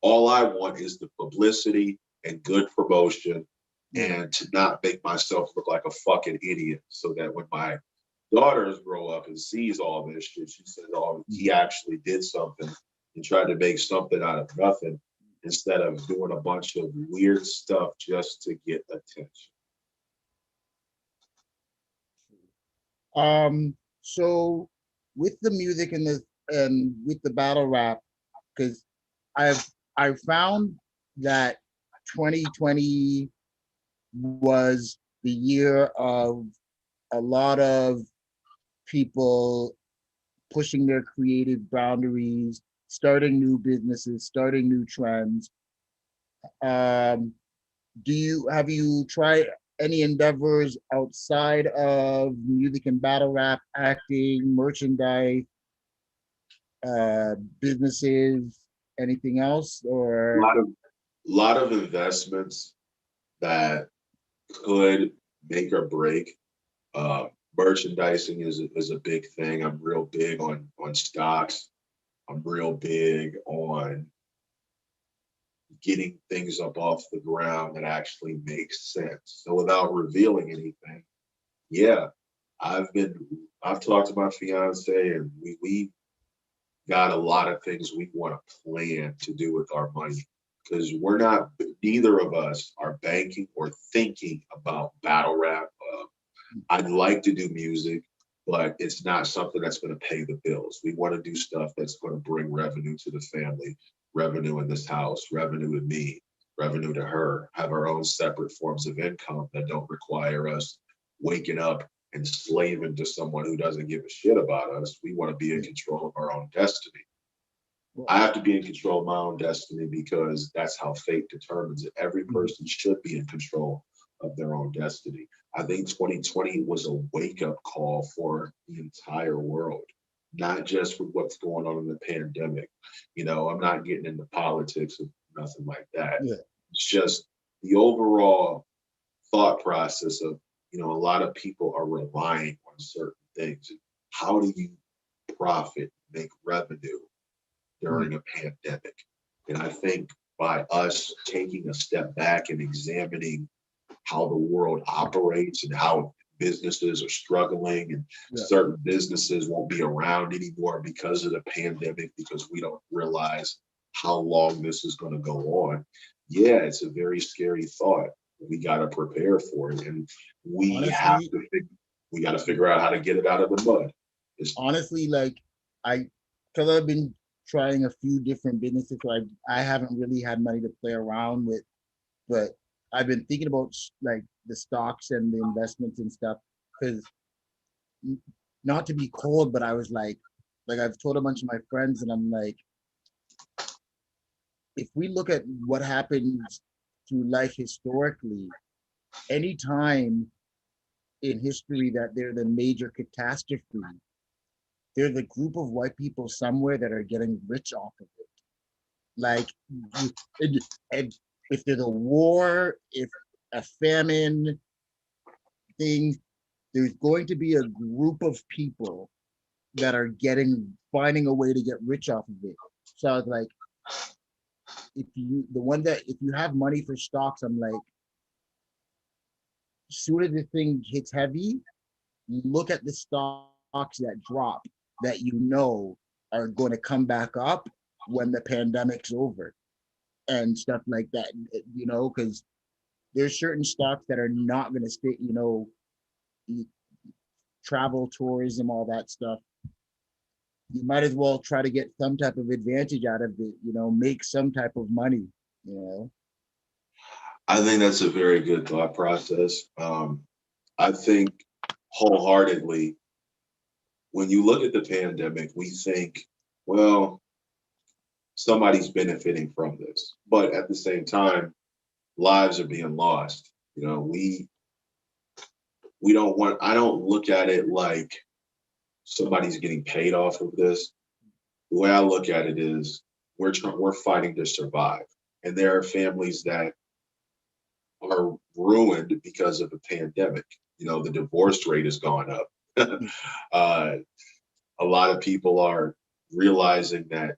All I want is the publicity and good promotion and to not make myself look like a fucking idiot so that when my daughters grow up and sees all this shit, she says, oh, he actually did something and tried to make something out of nothing instead of doing a bunch of weird stuff just to get attention. So with the music and with the battle rap, because I've I found that 2020 was the year of a lot of people pushing their creative boundaries, starting new businesses, starting new trends. Um, do you have you tried any endeavors outside of music and battle rap, acting, merchandise, businesses, anything else, A or? lot of investments that could make or break. Uh, Merchandising is a big thing. I'm real big on stocks. I'm real big on getting things up off the ground that actually makes sense. So without revealing anything, yeah, I've been I've talked to my fiance and we got a lot of things we want to plan to do with our money because we're not neither of us are banking or thinking about battle rap. I'd like to do music, but it's not something that's going to pay the bills. We want to do stuff that's going to bring revenue to the family, revenue in this house, revenue to me, revenue to her, have our own separate forms of income that don't require us waking up and slaving to someone who doesn't give a shit about us. We want to be in control of our own destiny. I have to be in control of my own destiny because that's how fate determines it. Every person should be in control of their own destiny. I think 2020 was a wake up call for the entire world, not just for what's going on in the pandemic. I'm not getting into politics or nothing like that. Yeah. It's just the overall thought process of, a lot of people are relying on certain things. How do you profit, make revenue during a pandemic? And I think by us taking a step back and examining how the world operates and how businesses are struggling and certain businesses won't be around anymore because of the pandemic because we don't realize how long this is going to go on. Yeah, it's a very scary thought. We got to prepare for it, and Honestly, we got to figure out how to get it out of the mud. honestly, like I, because I've been trying a few different businesses, so I haven't really had money to play around with, but I've been thinking about like the stocks and the investments and stuff. Because not to be cold, but I was like I've told a bunch of my friends, and I'm like, if we look at what happens through life historically, any time in history that there's a major catastrophe, there's a group of white people somewhere that are getting rich off of it. Like, and if there's a war, if a famine thing, there's going to be a group of people that are finding a way to get rich off of it. So I was like, if you have money for stocks, I'm like, soon as the thing hits heavy, look at the stocks that drop that are going to come back up when the pandemic's over and stuff like that, because there's certain stocks that are not going to stay, travel, tourism, all that stuff. You might as well try to get some type of advantage out of it, make some type of money, you know. I think that's a very good thought process. I think wholeheartedly, when you look at the pandemic, we think, well, somebody's benefiting from this. But at the same time, lives are being lost. We don't want, I don't look at it like somebody's getting paid off of this. The way I look at it is we're fighting to survive. And there are families that are ruined because of the pandemic. The divorce rate has gone up. uh, a lot of people are realizing that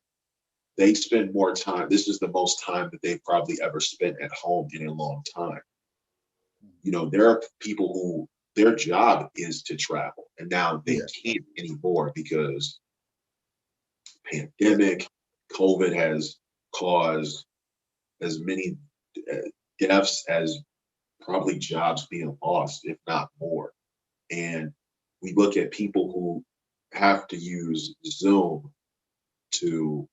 they spend more time. This is the most time that they've probably ever spent at home in a long time. You know, there are people who their job is to travel, and now they Yeah. can't anymore because pandemic, COVID has caused as many uh, deaths as probably jobs being lost, if not more. And we look at people who have to use Zoom to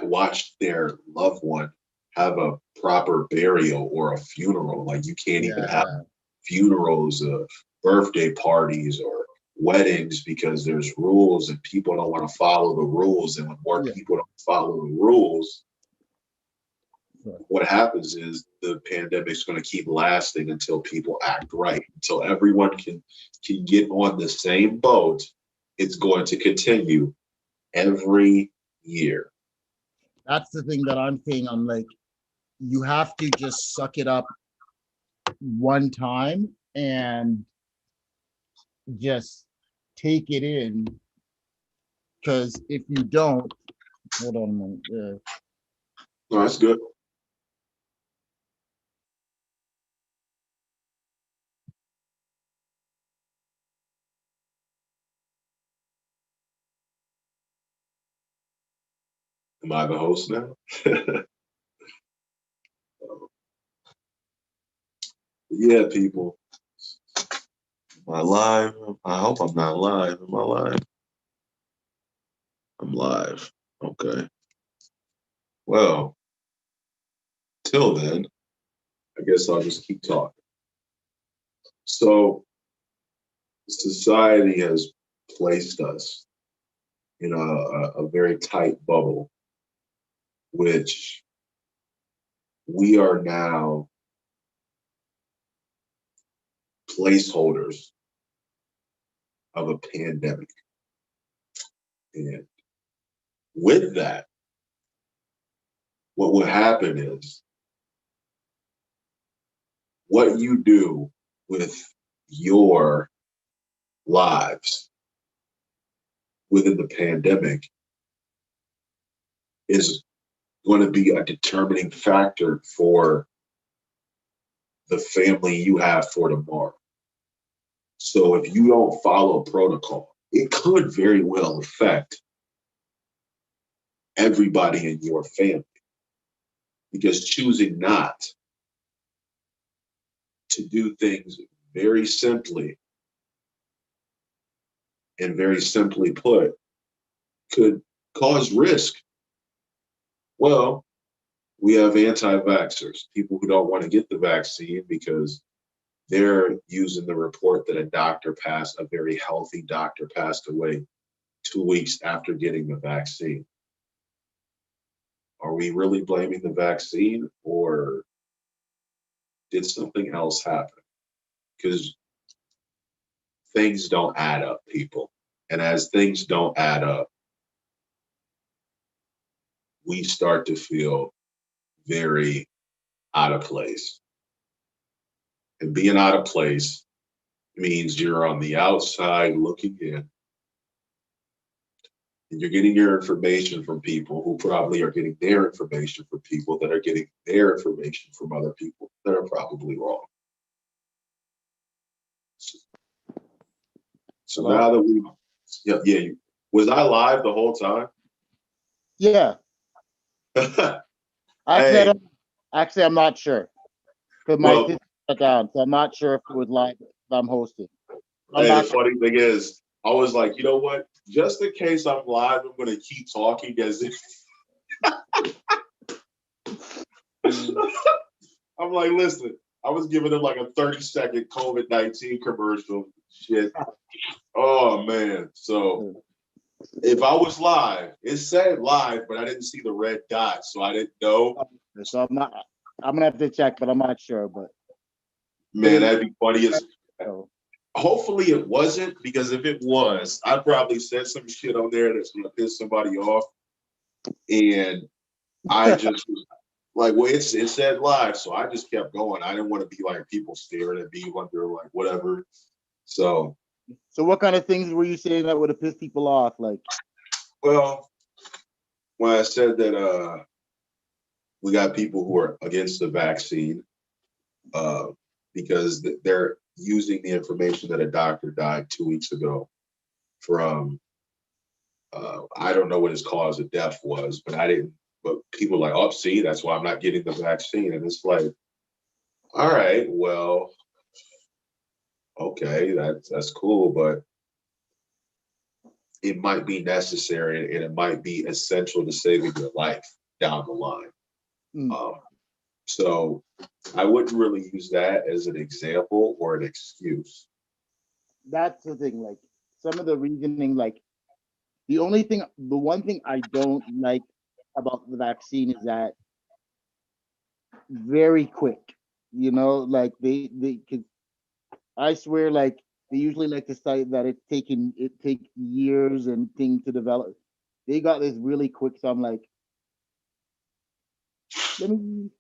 watch their loved one have a proper burial or a funeral. Like you can't even have Yeah. funerals, birthday parties, or weddings because there's rules and people don't want to follow the rules. And when more Yeah. people don't follow the rules, Sure. what happens is the pandemic's going to keep lasting until people act right, until everyone can get on the same boat. It's going to continue every year. That's the thing that I'm saying. I'm like, you have to just suck it up one time and just take it in. Because if you don't, hold on a minute. No, that's good. Am I the host now? Yeah, people. Am I live? I hope I'm not live. Am I live? I'm live. Okay. Well, till then, I guess I'll just keep talking. So, society has placed us in a very tight bubble, which we are now placeholders of a pandemic. And with that, what will happen is what you do with your lives within the pandemic is going to be a determining factor for the family you have for tomorrow. So if you don't follow protocol, it could very well affect everybody in your family because choosing not to do things very simply and very simply put could cause risk. Well, we have anti-vaxxers, people who don't want to get the vaccine because they're using the report that a very healthy doctor passed away 2 weeks after getting the vaccine. Are we really blaming the vaccine or did something else happen? Because things don't add up, people. And as things don't add up, we start to feel very out of place. And being out of place means you're on the outside looking in and you're getting your information from people who probably are getting their information from people that are getting their information from other people that are probably wrong. So Hello? now that was I live the whole time? Yeah. Actually, Hey, actually, I'm not sure because my well, system shut down, so I'm not sure if it was live if I'm hosting. I'm hey, the not. funny thing is, I was like, you know what? Just in case I'm live, I'm going to keep talking as if I'm like, listen, I was giving him like a 30-second COVID-19 commercial shit. Oh man. So if I was live, it said live, but I didn't see the red dot, so I didn't know. So I'm not. I'm gonna have to check, but I'm not sure. But Man, that'd be funny as so, hopefully it wasn't, because if it was, I probably said some shit on there that's gonna piss somebody off. And I just was like, well, it said live, so I just kept going. I didn't want to be like people staring at me, wonder like whatever. So So what kind of things were you saying that would have pissed people off? Like, Well, when I said that we got people who are against the vaccine uh, because they're using the information that a doctor died 2 weeks ago from I don't know what his cause of death was, but I didn't. But people are like, oh, see, that's why I'm not getting the vaccine, and it's like, all right, well, okay, that's cool, but it might be necessary and it might be essential to saving your life down the line. mm, So I wouldn't really use that as an example or an excuse. that's the thing. Like, some of the reasoning, like, the one thing I don't like about the vaccine is that very quick. Like cause I swear, like they usually like to cite that it take years and things to develop. They got this really quick, so I'm like, let me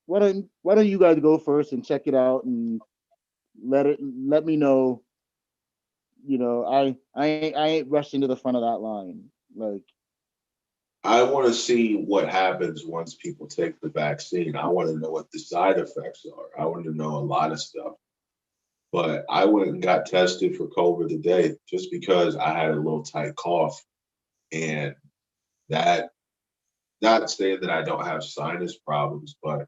why don't you guys go first and check it out and let me know. I ain't rushing to the front of that line. Like, I want to see what happens once people take the vaccine. I want to know what the side effects are. I want to know a lot of stuff. But I went and got tested for COVID today just because I had a little tight cough. And that, not saying that I don't have sinus problems, but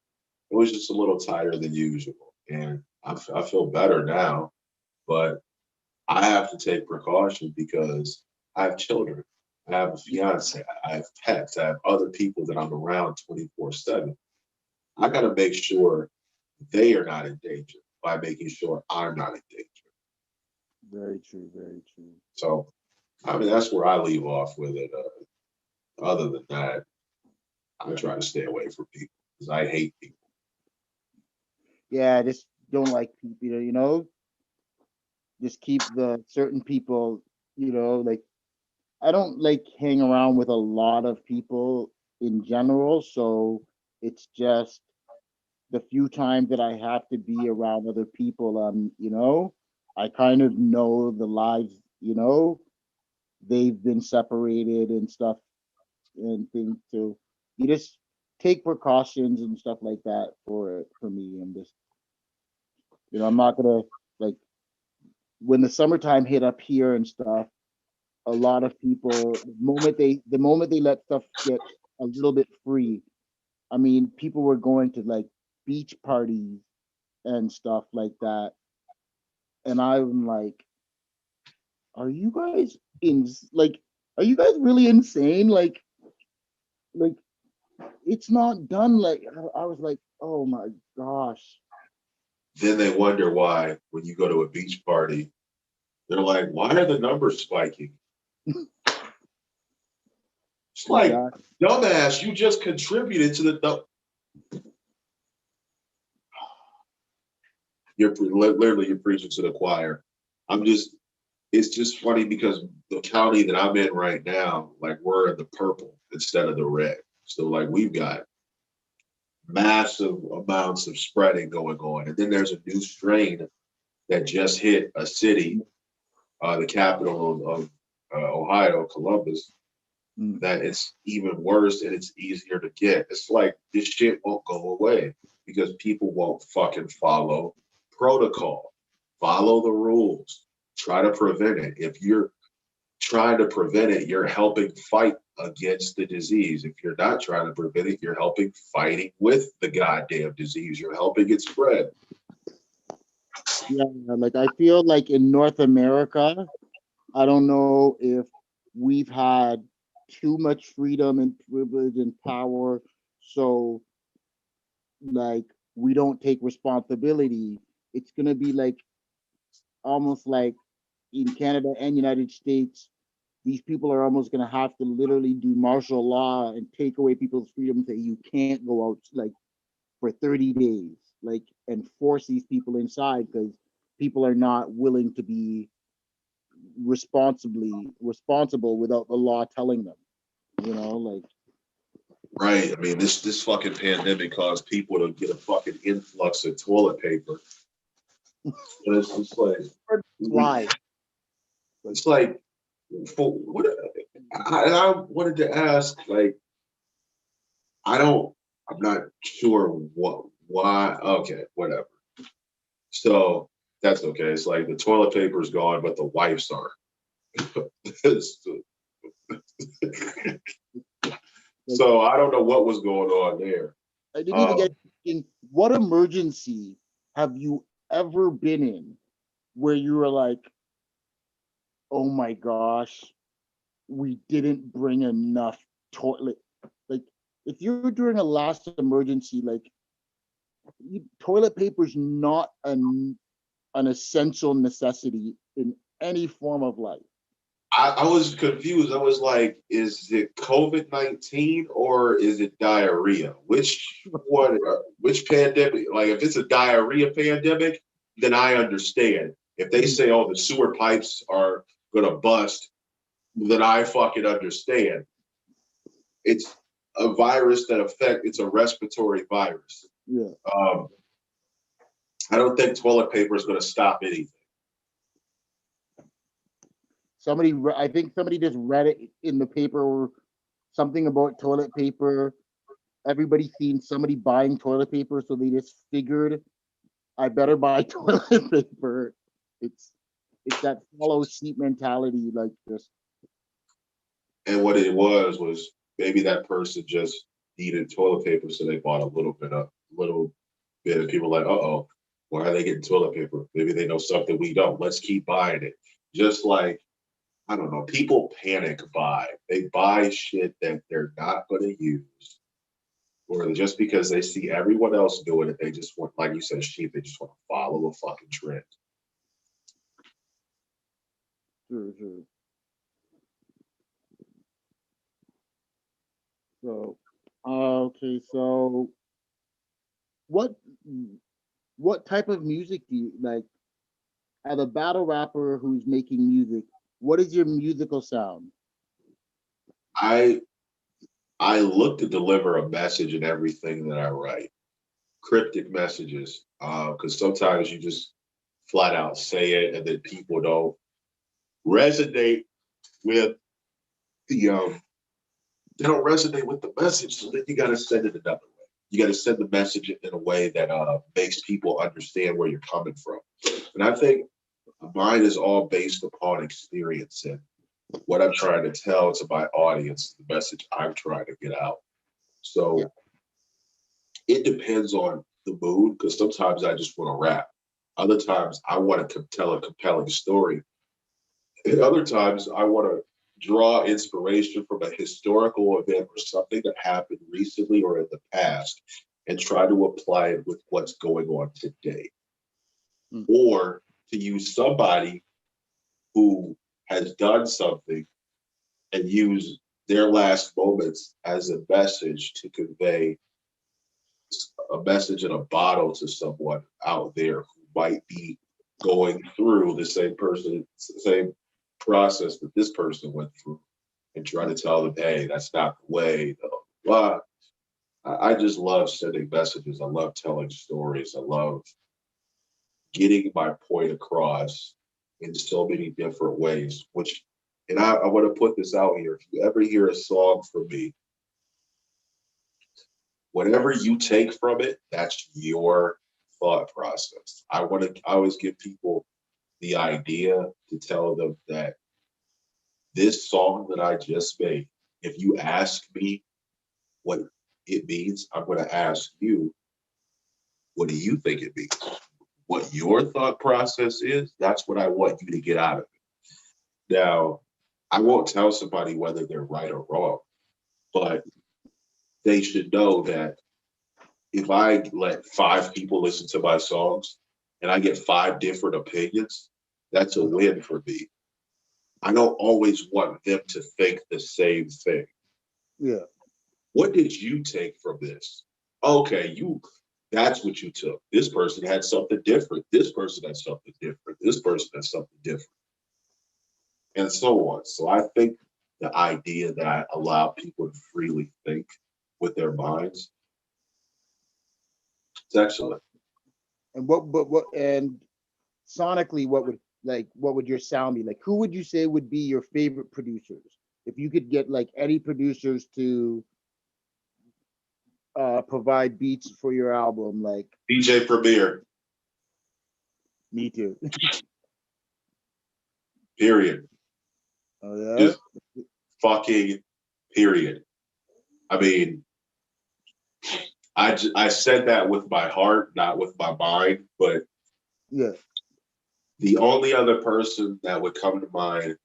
it was just a little tighter than usual. And I feel better now, but I have to take precaution because I have children. I have a fiance. I have pets. I have other people that I'm around 24/7. I got to make sure they are not in danger by making sure I'm not in danger. very true, very true. So, I mean, that's where I leave off with it. Other than that, I try to stay away from people because I hate people. Yeah, I just don't like people. Just keep the certain people. Like, I don't like hang around with a lot of people in general. So it's just the few times that I have to be around other people. I kind of know the lives. They've been separated and stuff and things too. You just take precautions and stuff like that for me. And just I'm not gonna, like, when the summertime hit up here and stuff. A lot of people, the moment they let stuff get a little bit free, I mean, people were going to like beach parties and stuff like that, and I'm like, are you guys in like, are you guys really insane? Like it's not done. Like, I was like, oh my gosh. Then they wonder why, when you go to a beach party, they're like, why are the numbers spiking? It's like, Exactly. dumbass, you just contributed to the. You're literally you're preaching to the choir. I'm just, it's just funny because the county that I'm in right now, like we're in the purple instead of the red. So like we've got massive amounts of spreading going on. And then there's a new strain that just hit a city, the capital of Ohio, Columbus, Mm. that it's even worse and it's easier to get. It's like this shit won't go away because people won't fucking follow protocol, follow the rules, try to prevent it. If you're trying to prevent it, you're helping fight against the disease. If you're not trying to prevent it, you're helping fighting with the goddamn disease. You're helping it spread. Yeah, like I feel like in North America, I don't know if we've had too much freedom and privilege and power. So, like, we don't take responsibility. It's gonna be like almost like in Canada and United States, these people are almost gonna have to literally do martial law and take away people's freedom and say you can't go out like for 30 days, like, and force these people inside because people are not willing to be responsible without the law telling them. Like, Right. I mean, this fucking pandemic caused people to get a fucking influx of toilet paper. And it's just like we why? It's like, for what? I wanted to ask, like, I'm not sure why. Okay, whatever. So that's okay. It's like the toilet paper's gone, but the wipes are. Like, So I don't know what was going on there. I didn't even get Um, in what emergency have you ever been in where you were like, oh my gosh, we didn't bring enough toilet. Like, if you're during a last emergency, like, toilet paper is not an essential necessity in any form of life. I was confused. I was like, is it COVID-19 or is it diarrhea? Which one? Which pandemic? Like, if it's a diarrhea pandemic, then I understand. If they say, oh, the sewer pipes are gonna bust, then I fucking understand. It's a virus it's a respiratory virus. Yeah. Um, I don't think toilet paper is gonna stop anything. I think somebody just read it in the paper, something about toilet paper. Everybody seen somebody buying toilet paper, so they just figured, I better buy toilet paper. It's it's that follow seat mentality, like just And what it was maybe that person just needed toilet paper, so they bought little bit, and people were like, oh, why are they getting toilet paper? Maybe they know something we don't. Let's keep buying it. Just like, I don't know, people panic buy. They buy shit that they're not going to use, or just because they see everyone else doing it, they just want, like you said, sheep. They just want to follow a fucking trend. sure, sure. So, okay, so what what type of music do you like? As a battle rapper who's making music, what is your musical sound? I I look to deliver a message in everything that I write. Cryptic messages, because sometimes you just flat out say it, and then people don't resonate with the they don't resonate with the message. So then you got to send it another way. You got to send the message in a way that makes people understand where you're coming from. And I think mine is all based upon experience and what I'm trying to tell to my audience, the message I'm trying to get out. Yeah. So it depends on the mood, because sometimes I just want to rap. Other times I want to tell a compelling story. And other times I want to draw inspiration from a historical event or something that happened recently or in the past and try to apply it with what's going on today. Mm. Or to use somebody who has done something and use their last moments as a message to convey a message in a bottle to someone out there who might be going through same process that this person went through, and try to tell them, hey, that's not the way. But I just love sending messages. I love telling stories. I love getting my point across in so many different ways. And I want to put this out here. If you ever hear a song from me, whatever you take from it, that's your thought process. I always give people the idea to tell them that this song that I just made, if you ask me what it means, I'm going to ask you, what do you think it means? What your thought process is, that's what I want you to get out of it. Now, I won't tell somebody whether they're right or wrong, but they should know that if I let 5 people listen to my songs and I get 5 different opinions, that's a win for me. I don't always want them to think the same thing. Yeah. What did you take from this? Okay, that's what you took. This person had something different. This person had something different. This person had something different. And so on. So I think the idea that I allow people to freely think with their minds, it's excellent. And what and sonically, what would like what would your sound be? Like who would you say would be your favorite producers? If you could get like any producers to provide beats for your album, like DJ Premier, me too. period. Oh yeah? Just fucking period. I mean, I said that with my heart, not with my mind, but Yeah. the only other person that would come to mind,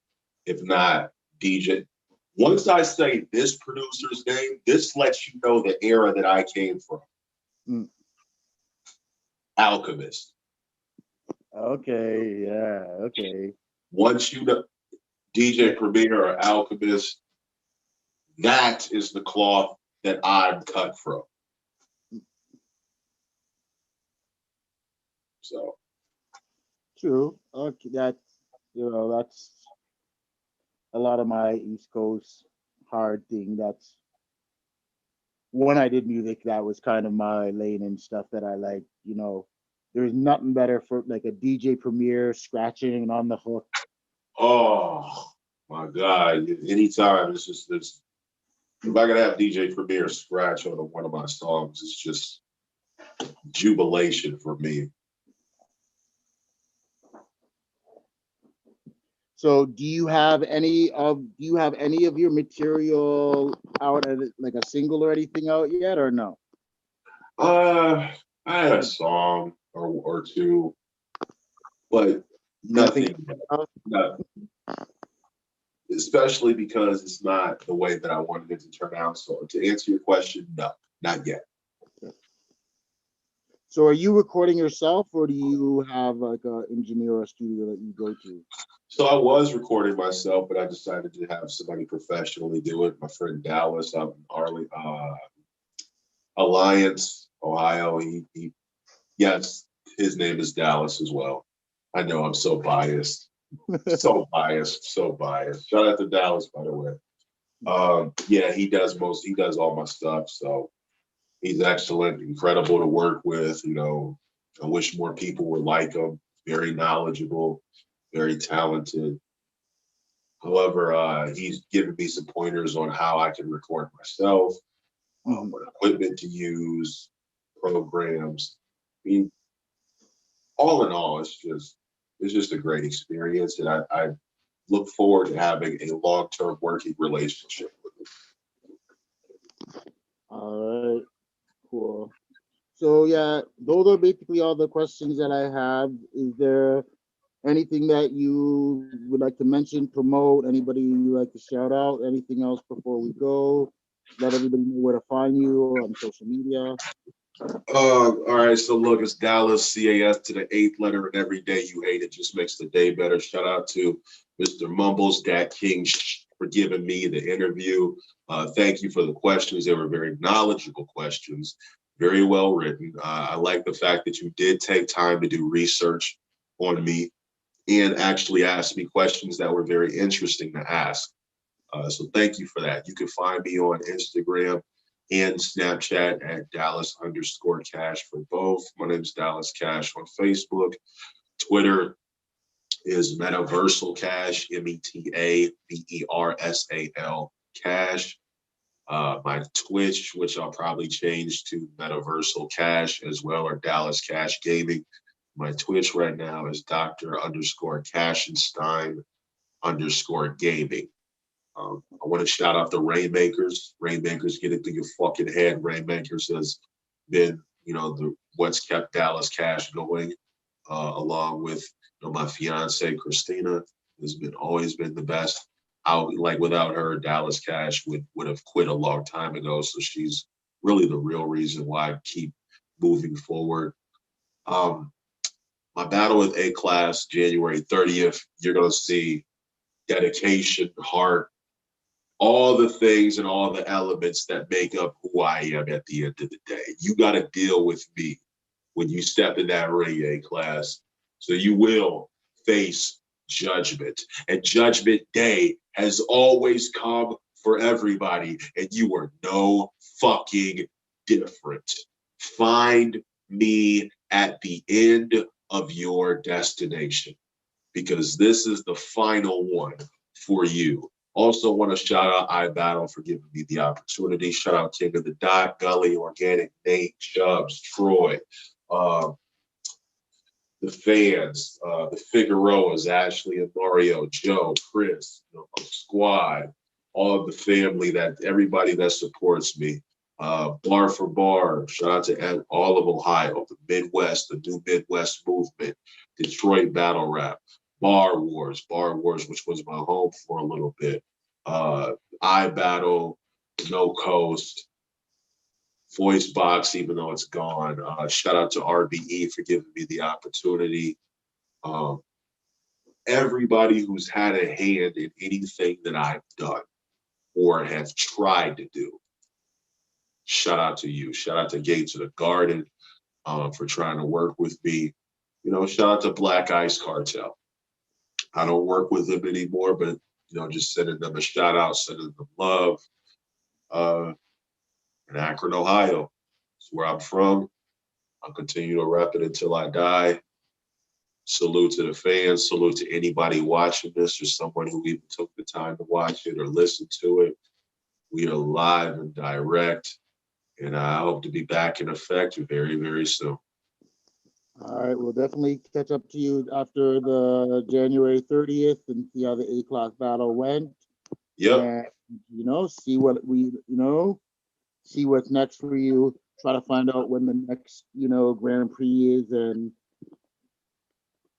if not DJ, once I say this producer's name, this lets you know the era that I came from. Mm. Alchemist. Okay, yeah, okay. Once you know DJ Premier or Alchemist, that is the cloth that I'm cut from. So True. Okay, that's a lot of my East Coast hard thing. That's when I did music, that was kind of my lane and stuff that I like. There's nothing better for like a DJ Premier scratching on the hook. oh my God. Anytime it's just this, if I could have DJ Premier scratch on one of my songs, it's just jubilation for me. So do you have any of your material out as like a single or anything out yet or no? I had a song or two, but Nothing. nothing, not, especially because it's not the way that I wanted it to turn out. So to answer your question, no, not yet. So are you recording yourself or do you have like an engineer or a studio that you go to? So I was recording myself, but I decided to have somebody professionally do it. My friend Dallas out in Alliance, Ohio. He yes, his name is Dallas as well. I know I'm so biased. So biased, so biased. Shout out to Dallas, by the way. Yeah, he does all my stuff. So he's excellent, incredible to work with. I wish more people were like him. Very knowledgeable, very talented. However, he's given me some pointers on how I can record myself, Mhm. what equipment to use, programs. I mean, all in all, it's just a great experience, and I look forward to having a long-term working relationship with him. All right, cool. So yeah, those are basically all the questions that I have. Is there anything that you would like to mention, promote, anybody you like to shout out, anything else before we go? Let everybody know where to find you on social media. All right, so look, it's Dallas CAS to the eighth letter, and every day you hate it just makes the day better. Shout out to Mr. Mumbles, DatKingShh, for giving me the interview. Thank you for the questions. They were very knowledgeable questions, very well written. I like the fact that you did take time to do research on me and actually ask me questions that were very interesting to ask. So thank you for that. You can find me on Instagram and Snapchat at Dallas_Cash for both. My name is Dallas Cash on Facebook. Twitter is Metaversal Cash, METAVERSAL Cash. My Twitch, which I'll probably change to Metaversal Cash as well, or Dallas Cash Gaming. My Twitch right now is Dr_Cashenstein_gaming. I want to shout out the Rainmakers. Rainmakers, get it through your fucking head. Rainmakers has been, the what's kept Dallas Cash going, along with my fiance Christina has been always been the best. Like without her, Dallas Cash would have quit a long time ago. So she's really the real reason why I keep moving forward. Um, my battle with A Class, January 30th. You're gonna see dedication, heart, all the things and all the elements that make up who I am at the end of the day. You got to deal with me when you step in that ring, A Class. So you will face judgment. And judgment day has always come for everybody. And you are no fucking different. Find me at the end of your destination. because this is the final one for you. Also want to shout out iBattle for giving me the opportunity. Shout out King of the Dot, Gully, Organic, Nate, Chubbs, Troy, uh, the fans, the Figueroas, Ashley and Mario, Joe, Chris, squad, all of the family, that everybody that supports me. Bar for bar, shout out to all of Ohio, the Midwest, the new Midwest movement, Detroit battle rap, Bar Wars, which was my home for a little bit. I Battle, No Coast, Voice Box, even though it's gone. Shout out to RBE for giving me the opportunity. Um, Everybody who's had a hand in anything that I've done or have tried to do. Shout out to you. Shout out to Gates of the Garden for trying to work with me. Shout out to Black Ice Cartel. I don't work with them anymore, but just sending them a shout out, sending them love. In Akron, Ohio, it's where I'm from. I'll continue to rep it until I die. Salute to the fans. Salute to anybody watching this or someone who even took the time to watch it or listen to it. We are live and direct, and I hope to be back in effect very, very soon. All right, we'll definitely catch up to you after the January 30th and see how the A-class battle went. Yep. And, see what see what's next for you. Try to find out when the next, Grand Prix is, and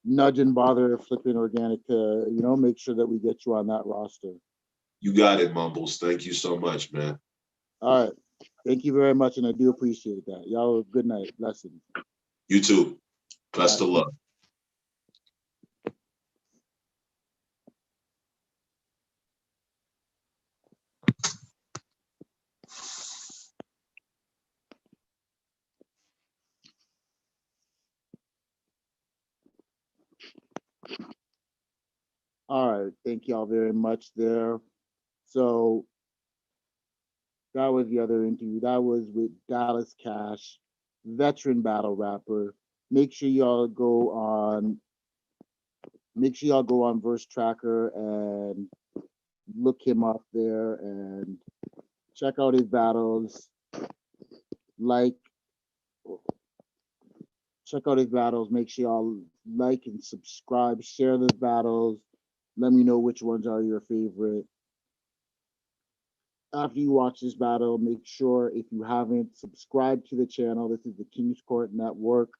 nudge and bother flipping Organic to, make sure that we get you on that roster. You got it, Mumbles. Thank you so much, man. All right. Thank you very much, and I do appreciate that. Y'all have a good night. Blessings. You too. Best of luck. All right. Thank y'all very much there. So that was the other interview. That was with Dallas Cash, veteran battle rapper. Make sure y'all go on Verse Tracker and look him up there and check out his battles. Check out his battles. Make sure y'all like and subscribe, share those battles. Let me know which ones are your favorite. After you watch this battle, make sure, if you haven't, subscribe to the channel. This is the King's Court Network.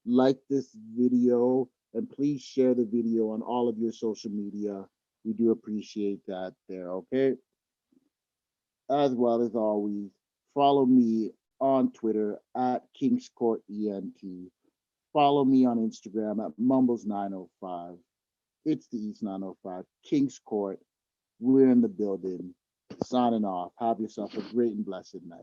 Like this video, and please share the video on all of your social media. We do appreciate that there, okay? As well as always, follow me on Twitter at King's Court ENT. Follow me on Instagram at Mumbles905. It's the East 905, King's Court. We're in the building. Signing off. Have yourself a great and blessed night.